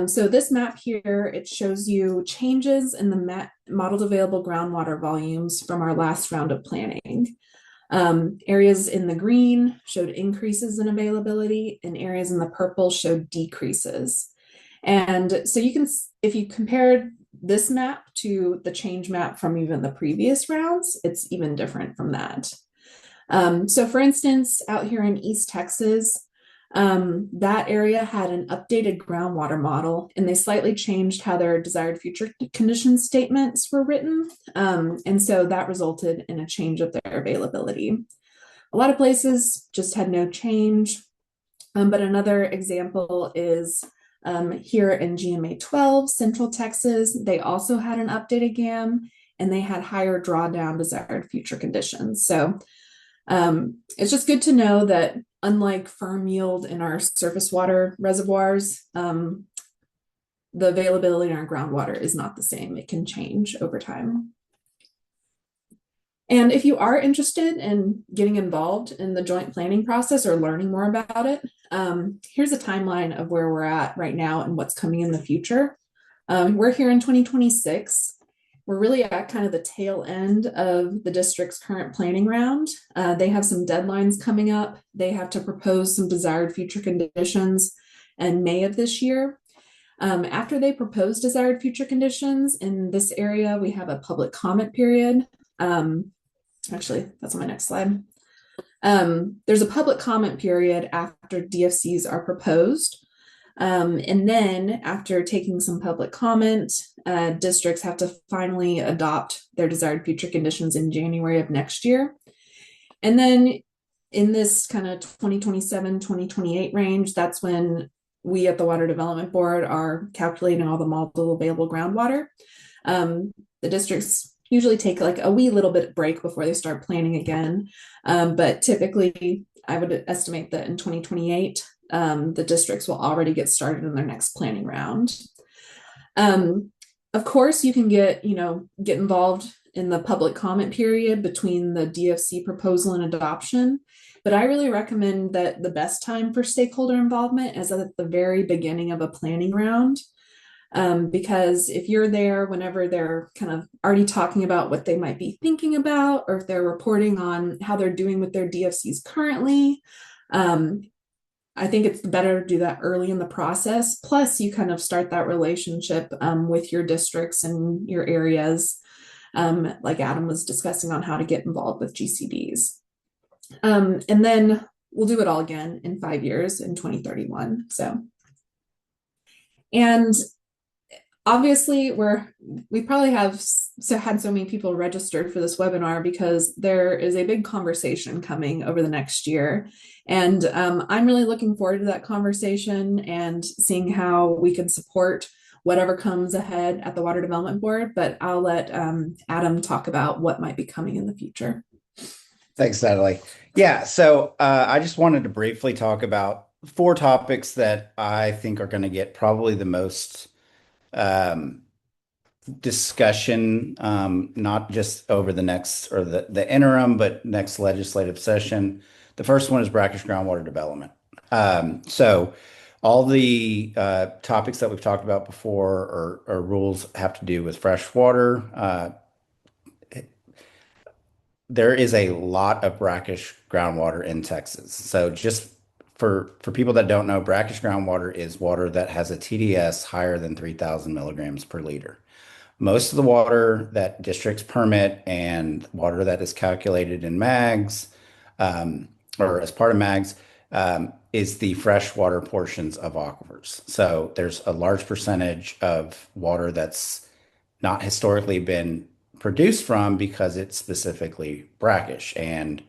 So this map here, it shows you changes in the modeled available groundwater volumes from our last round of planning. Areas in the green showed increases in availability, and areas in the purple showed decreases. And so you can, if you compared this map to the change map from even the previous rounds, it's even different from that. So for instance, out here in East Texas, that area had an updated groundwater model, and they slightly changed how their desired future condition statements were written. And so that resulted in a change of their availability. A lot of places just had no change. But another example is here in GMA 12, Central Texas, they also had an updated GAM, and they had higher drawdown desired future conditions. So it's just good to know that unlike firm yield in our surface water reservoirs, the availability in our groundwater is not the same. It can change over time. And if you are interested in getting involved in the joint planning process or learning more about it, here's a timeline of where we're at right now and what's coming in the future. We're here in 2026. We're really at kind of the tail end of the district's current planning round. They have some deadlines coming up. They have to propose some desired future conditions in May of this year. After they propose desired future conditions in this area, we have a public comment period. Actually, that's on my next slide. There's a public comment period after DFCs are proposed. And then after taking some public comment, districts have to finally adopt their desired future conditions in January of next year. And then in this kind of 2027, 2028 range, that's when we at the Water Development Board are calculating all the model available groundwater. The districts usually take like a wee little bit break before they start planning again. But typically, I would estimate that in 2028, the districts will already get started in their next planning round. Of course, you can get involved in the public comment period between the DFC proposal and adoption. But I really recommend that the best time for stakeholder involvement is at the very beginning of a planning round. Because if you're there whenever they're kind of already talking about what they might be thinking about, or if they're reporting on how they're doing with their DFCs currently, I think it's better to do that early in the process. Plus, you kind of start that relationship with your districts and your areas, like Adam was discussing on how to get involved with GCDs. And then we'll do it all again in 5 years in 2031. And obviously, we probably have had so many people registered for this webinar because there is a big conversation coming over the next year. And I'm really looking forward to that conversation and seeing how we can support whatever comes ahead at the Water Development Board. But I'll let Adam talk about what might be coming in the future. Thanks, Natalie. Yeah, so I just wanted to briefly talk about 4 topics that I think are going to get probably the most discussion, not just over the next or the interim, but next legislative session. The first one is brackish groundwater development. So all the topics that we've talked about before or rules have to do with fresh water. There is a lot of brackish groundwater in Texas. So just for people that don't know, brackish groundwater is water that has a TDS higher than 3,000 milligrams per liter. Most of the water that districts permit and water that is calculated in MAGs or as part of MAGs is the freshwater portions of aquifers. So there's a large percentage of water that's not historically been produced from because it's specifically brackish and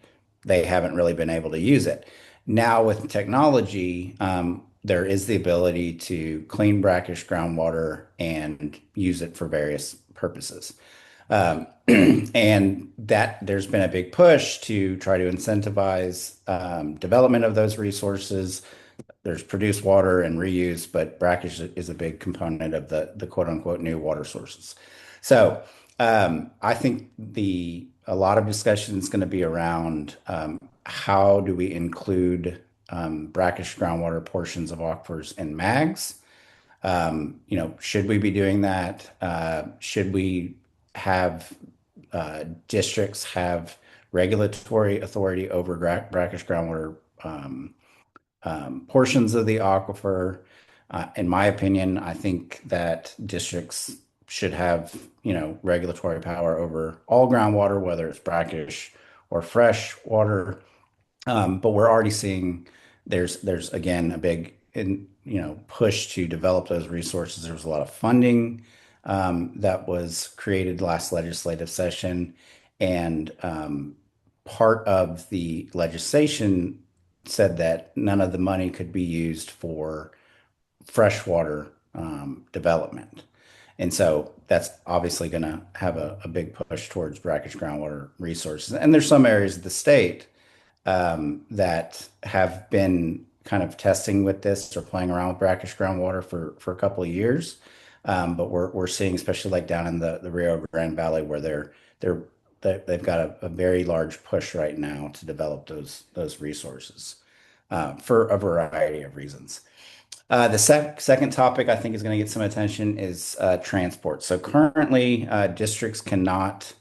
they haven't really been able to use it. Now with technology, there is the ability to clean brackish groundwater and use it for various purposes. And that there's been a big push to try to incentivize development of those resources. There's produced water and reuse, but brackish is a big component of the quote unquote new water sources. So I think a lot of discussion is going to be around how do we include brackish groundwater portions of aquifers in MAGs? Should we be doing that? Should we have districts have regulatory authority over brackish groundwater portions of the aquifer? In my opinion, I think that districts should have, regulatory power over all groundwater, whether it's brackish or fresh water. But we're already seeing there's again a big push to develop those resources. There was a lot of funding that was created last legislative session, and part of the legislation said that none of the money could be used for freshwater development. And so that's obviously going to have a big push towards brackish groundwater resources. And there's some areas of the state that have been kind of testing with this or playing around with brackish groundwater for a couple of years. But we're seeing, especially like down in the Rio Grande Valley, where they've got a very large push right now to develop those resources for a variety of reasons. The second topic I think is going to get some attention is transport. So currently, districts cannot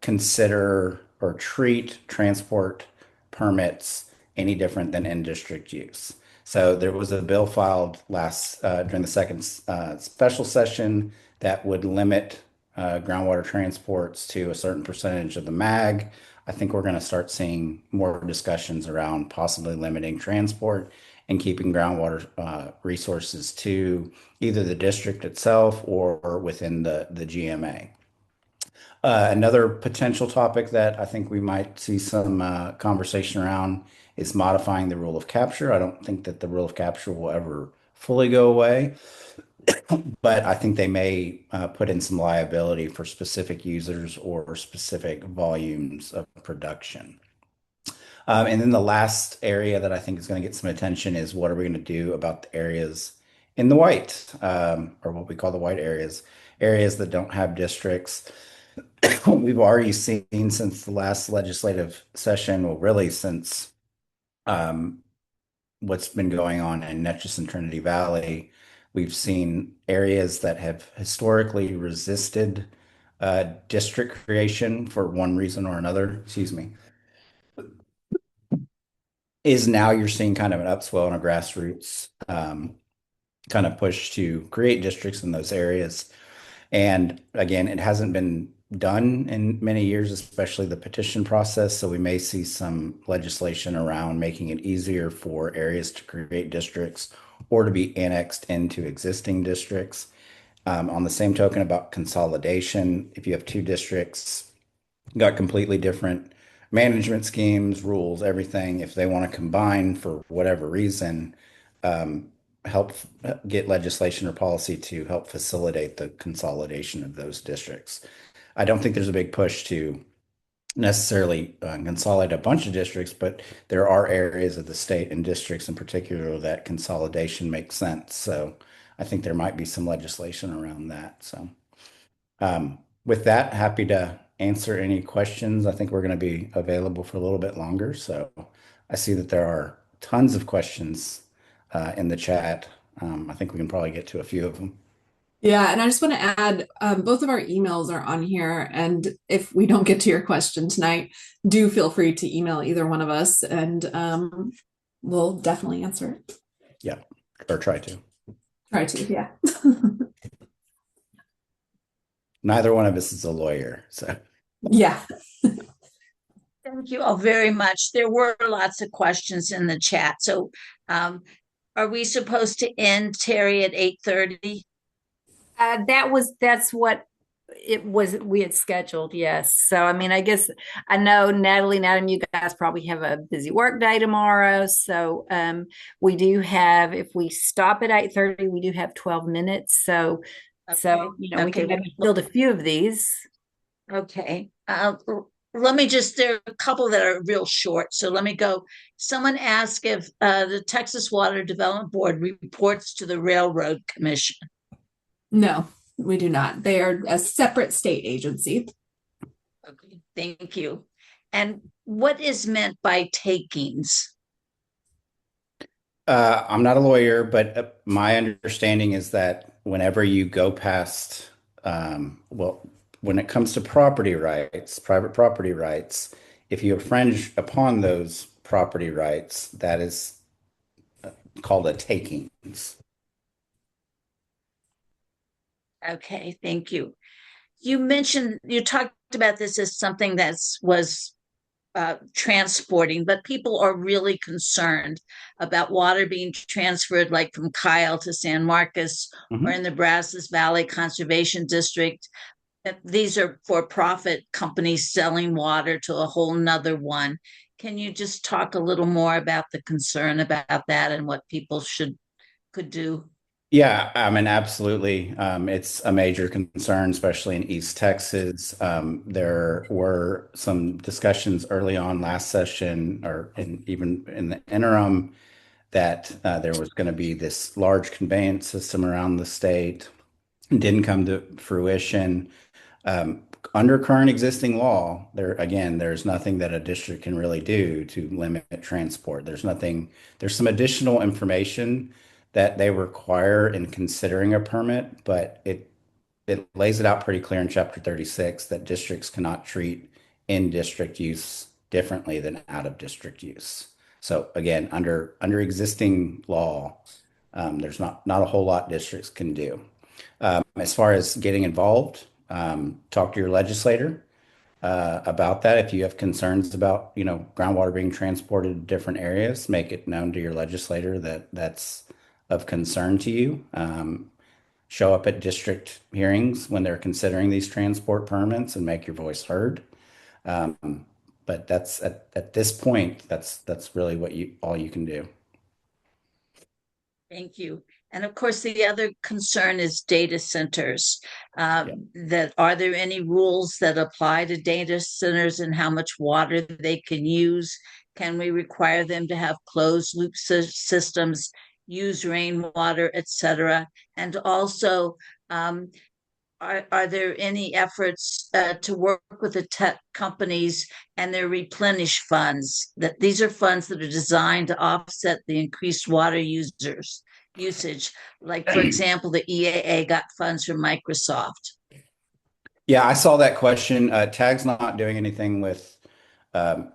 consider or treat transport permits any different than in-district use. So there was a bill filed during the second special session that would limit groundwater transports to a certain percentage of the MAG. I think we're going to start seeing more discussions around possibly limiting transport and keeping groundwater resources to either the district itself or within the GMA. Another potential topic that I think we might see some conversation around is modifying the rule of capture. I don't think that the rule of capture will ever fully go away, but I think they may put in some liability for specific users or specific volumes of production. And then the last area that I think is going to get some attention is what are we going to do about the areas in the white, or what we call the white areas that don't have districts. We've already seen since the last legislative session, well, really since what's been going on in Neches and Trinity Valley, we've seen areas that have historically resisted district creation for one reason or another, excuse me, is now you're seeing kind of an upswell and a grassroots kind of push to create districts in those areas. And again, it hasn't been done in many years, especially the petition process. So we may see some legislation around making it easier for areas to create districts or to be annexed into existing districts. On the same token about consolidation, if you have two districts, got completely different management schemes, rules, everything. If they want to combine for whatever reason, help get legislation or policy to help facilitate the consolidation of those districts. I don't think there's a big push to necessarily consolidate a bunch of districts, but there are areas of the state and districts in particular that consolidation makes sense. So I think there might be some legislation around that. So with that, happy to answer any questions. I think we're going to be available for a little bit longer. So I see that there are tons of questions in the chat. I think we can probably get to a few of them. Yeah, and I just want to add, both of our emails are on here, and if we don't get to your question tonight, do feel free to email either one of us, and we'll definitely answer it. Yeah, or try to. Try to, yeah. Neither one of us is a lawyer, so. Yeah. Thank you all very much. There were lots of questions in the chat. So are we supposed to end, Terry, at 8:30? That's what it was we had scheduled, yes. So I mean, I guess I know Natalie and Adam, you guys probably have a busy work day tomorrow. So we do have, if we stop at 8:30, we do have 12 minutes. So we can maybe build a few of these. Okay. Let me there are a couple that are real short. So let me go. Someone asked if the Texas Water Development Board reports to the Railroad Commission. No, we do not. They are a separate state agency. Okay, thank you. And what is meant by takings? I'm not a lawyer, but my understanding is that whenever you go past, when it comes to property rights, private property rights, if you infringe upon those property rights, that is called a takings. Okay, thank you. You talked about this as something that was transporting, but people are really concerned about water being transferred, like from Kyle to San Marcos or Mhm. in the Brazos Valley Conservation District. These are for-profit companies selling water to a whole nother one. Can you just talk a little more about the concern about that and what people could do? Yeah, I mean, absolutely. It's a major concern, especially in East Texas. There were some discussions early on last session, even in the interim, that there was going to be this large conveyance system around the state. It didn't come to fruition. Um, Under current existing law, there's nothing that a district can really do to limit transport. There's some additional information that they require in considering a permit, but it lays it out pretty clear in Chapter 36 that districts cannot treat in-district use differently than out-of-district use. So again, under existing law, there's not a whole lot districts can do. As far as getting involved, talk to your legislator about that. If you have concerns about, groundwater being transported to different areas, make it known to your legislator that that's of concern to you. Show up at district hearings when they're considering these transport permits and make your voice heard. But that's at this point, that's really all you can do. Thank you. And of course, the other concern is data centers. Yeah. That are there any rules that apply to data centers and how much water they can use? Can we require them to have closed loop systems, use rainwater, etc.? And also, um, are there any efforts to work with the tech companies and their replenish funds? That these are funds that are designed to offset the increased water usage. Like, for example, the EAA got funds from Microsoft. Yeah, I saw that question. TAG's not doing anything with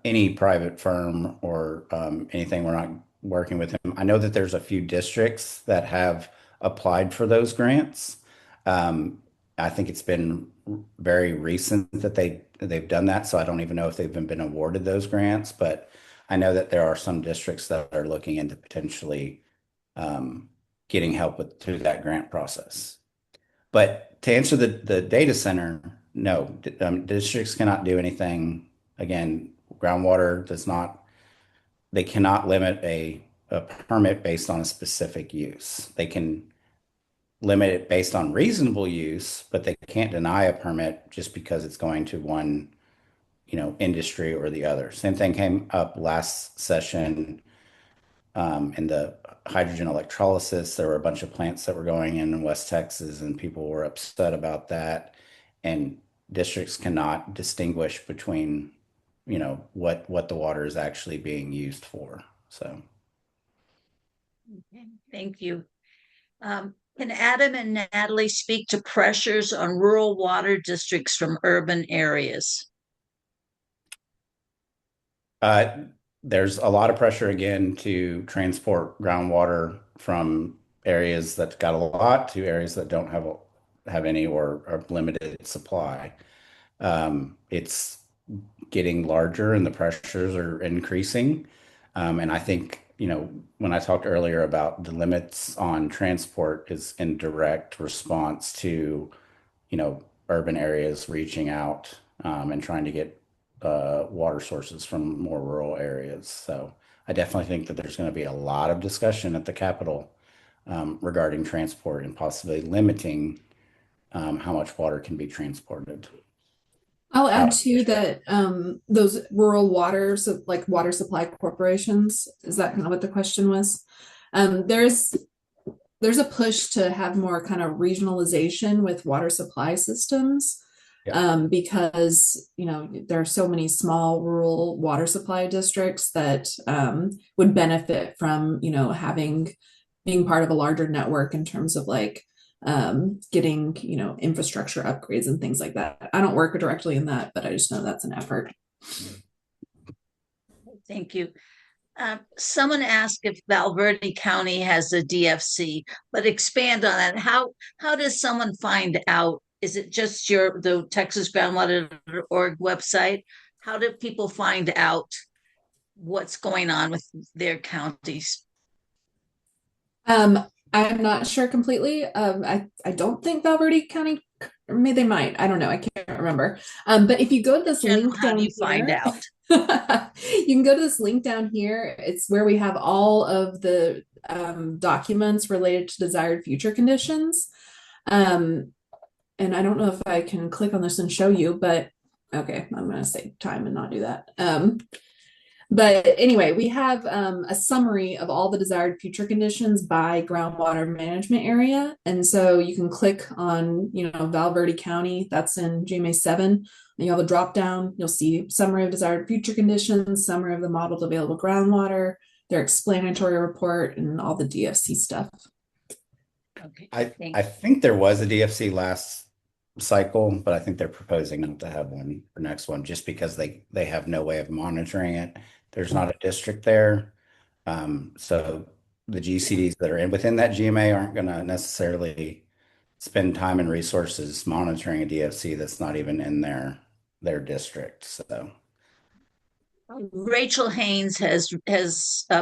any private firm or anything. We're not working with them. I know that there's a few districts that have applied for those grants. Um, I think it's been very recent that they've done that, so I don't even know if they've been awarded those grants. But I know that there are some districts that are looking into potentially um, getting help through that grant process. But to answer the data center, no, districts cannot do anything. Again, groundwater does not, they cannot limit a permit based on a specific use. They can limit it based on reasonable use, but they can't deny a permit just because it's going to one, industry or the other. Same thing came up last session in the hydrogen electrolysis. There were a bunch of plants that were going in West Texas, and people were upset about that. And districts cannot distinguish between, what the water is actually being used for. So, Okay, thank you. Can Adam and Natalie speak to pressures on rural water districts from urban areas? uh, there's a lot of pressure again to transport groundwater from areas that got a lot to areas that don't have any or are limited supply. It's getting larger and the pressures are increasing. And I think, when I talked earlier about the limits on transport is in direct response to, urban areas reaching out and trying to get water sources from more rural areas. So I definitely think that there's going to be a lot of discussion at the Capitol regarding transport and possibly limiting how much water can be transported I'll add out. too that those rural waters, like water supply corporations, is that kind of what the question was? There's a push to have more kind of regionalization with water supply systems. Yeah. Because there are so many small rural water supply districts that would benefit from having being part of a larger network in terms of like getting infrastructure upgrades and things like that. I don't work directly in that, but I just know that's an effort. Thank you. Someone asked if Valverde County has a DFC, but expand on that. How does someone find out? Is it just the Texas Groundwater.org website? How do people find out what's going on with their counties? I'm not sure completely. I don't think Valverde County, or maybe they might. I don't know. I can't remember. But if you go to this link How down do you find here, out? you can go to this link down here. It's where we have all of the documents related to desired future conditions. And I don't know if I can click on this and show you, but okay, I'm going to save time and not do that. But anyway, we have a summary of all the desired future conditions by groundwater management area. And so you can click on, Valverde County, that's in GMA 7. And you have a drop down, you'll see summary of desired future conditions, summary of the modeled available groundwater, their explanatory report, and all the DFC stuff. Okay, I think there was a DFC last cycle, but I think they're proposing not to have one for next one just because they have no way of monitoring it. There's not a district there. So the GCDs that are within that GMA aren't going to necessarily spend time and resources monitoring a DFC that's not even in their district. So Rachel Haynes has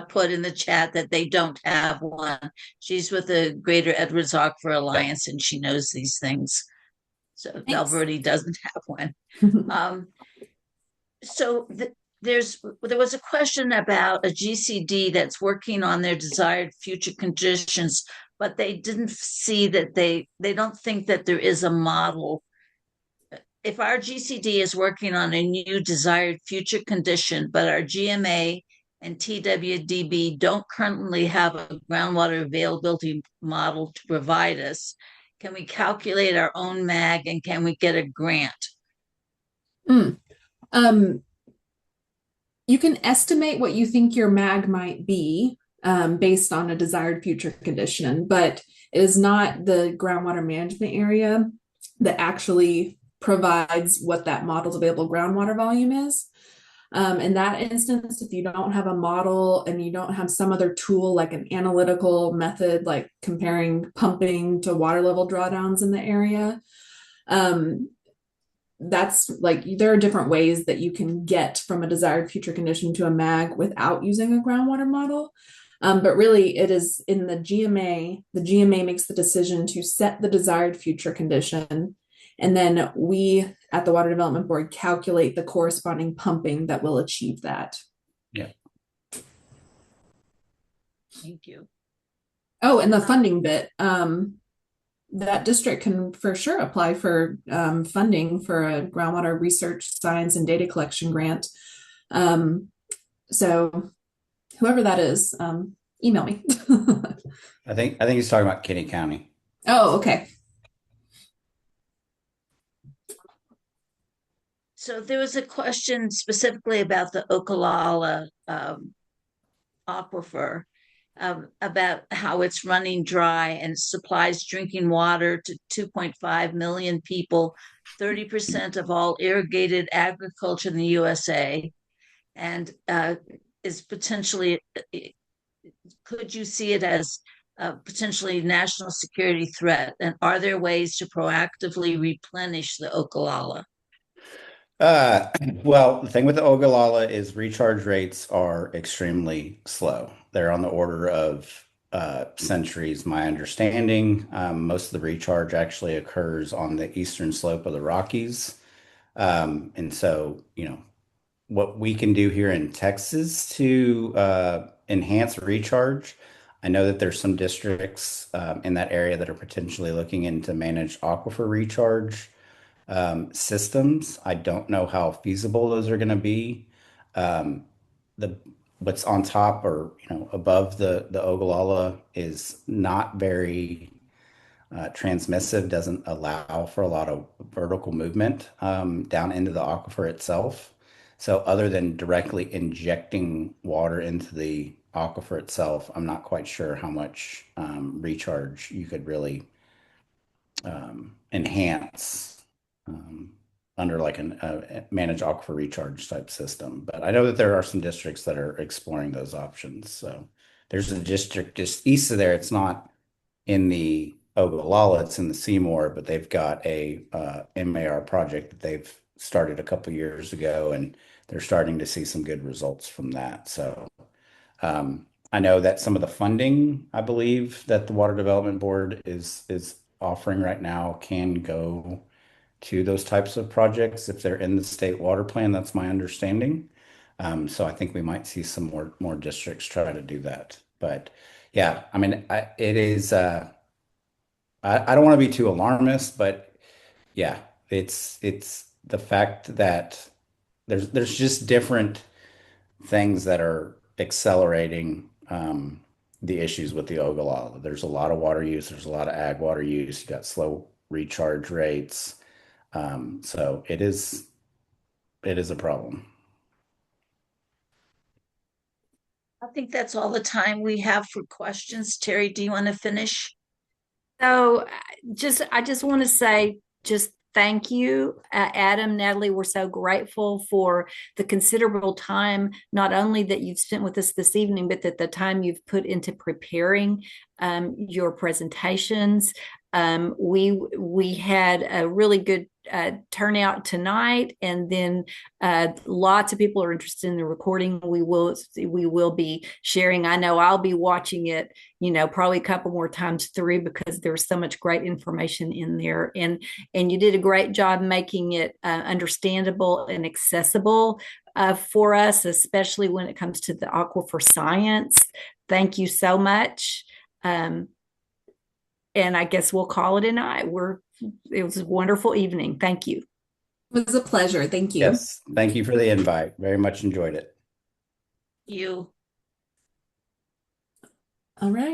put in the chat that they don't have one. She's with the Greater Edwards Aquifer Alliance, and she knows these things. So Valverde doesn't have one. So there was a question about a GCD that's working on their desired future conditions, but they didn't see that they don't think that there is a model. If our GCD is working on a new desired future condition, but our GMA and TWDB don't currently have a groundwater availability model to provide us, can we calculate our own MAG and can we get a grant? You can estimate what you think your MAG might be based on a desired future condition, but it is not the groundwater management area that actually provides what that model's available groundwater volume is. In that instance, if you don't have a model and you don't have some other tool like an analytical method, like comparing pumping to water level drawdowns in the area, that's like there are different ways that you can get from a desired future condition to a MAG without using a groundwater model. But really, it is in the GMA. The GMA makes the decision to set the desired future condition. And then we at the Water Development Board calculate the corresponding pumping that will achieve that. Yeah. Thank you. Oh, and the funding bit. That district can for sure apply for funding for a groundwater research, science, and data collection grant. So whoever that is, email me. I think he's talking about Kinney County. Oh, okay. So there was a question specifically about the Okalala aquifer, about how it's running dry and supplies drinking water to 2.5 million people, 30% of all irrigated agriculture in the USA, and is potentially, could you see it as potentially national security threat? And are there ways to proactively replenish the Okalala? Well, the thing with the Ogallala is recharge rates are extremely slow. They're on the order of centuries, my understanding. Most of the recharge actually occurs on the eastern slope of the Rockies. And so, what we can do here in Texas to enhance recharge, I know that there's some districts in that area that are potentially looking into managed aquifer recharge systems. I don't know how feasible those are going to be. The what's on top or above the Ogallala is not very transmissive, doesn't allow for a lot of vertical movement down into the aquifer itself. So other than directly injecting water into the aquifer itself, I'm not quite sure how much recharge you could really enhance under like a managed aquifer recharge type system. But I know that there are some districts that are exploring those options. So there's a district just east of there. It's not in the Ogallala, it's in the Seymour, but they've got a MAR project that they've started a couple years ago, and they're starting to see some good results from that. So I know that some of the funding, I believe, that the Water Development Board is offering right now can go to those types of projects if they're in the state water plan. That's my understanding. So I think we might see some more districts try to do that. But yeah, I mean, it is. I don't want to be too alarmist, but yeah, it's the fact that there's just different things that are accelerating the issues with the Ogallala. There's a lot of water use. There's a lot of ag water use. You got slow recharge rates. So it is a problem. I think that's all the time we have for questions. Terry, do you want to finish? So I just want to say just thank you, Adam, Natalie. We're so grateful for the considerable time, not only that you've spent with us this evening, but that the time you've put into preparing your presentations. We had a really good turnout tonight, and then lots of people are interested in the recording. We will be sharing. I know I'll be watching it, probably a couple more times through, because there's so much great information in there, and you did a great job making it understandable and accessible for us, especially when it comes to the aquifer science. Thank you so much. And I guess we'll call it a night. It was a wonderful evening. Thank you. It was a pleasure. Thank you. Yes, thank you for the invite. Very much enjoyed it. You. All right.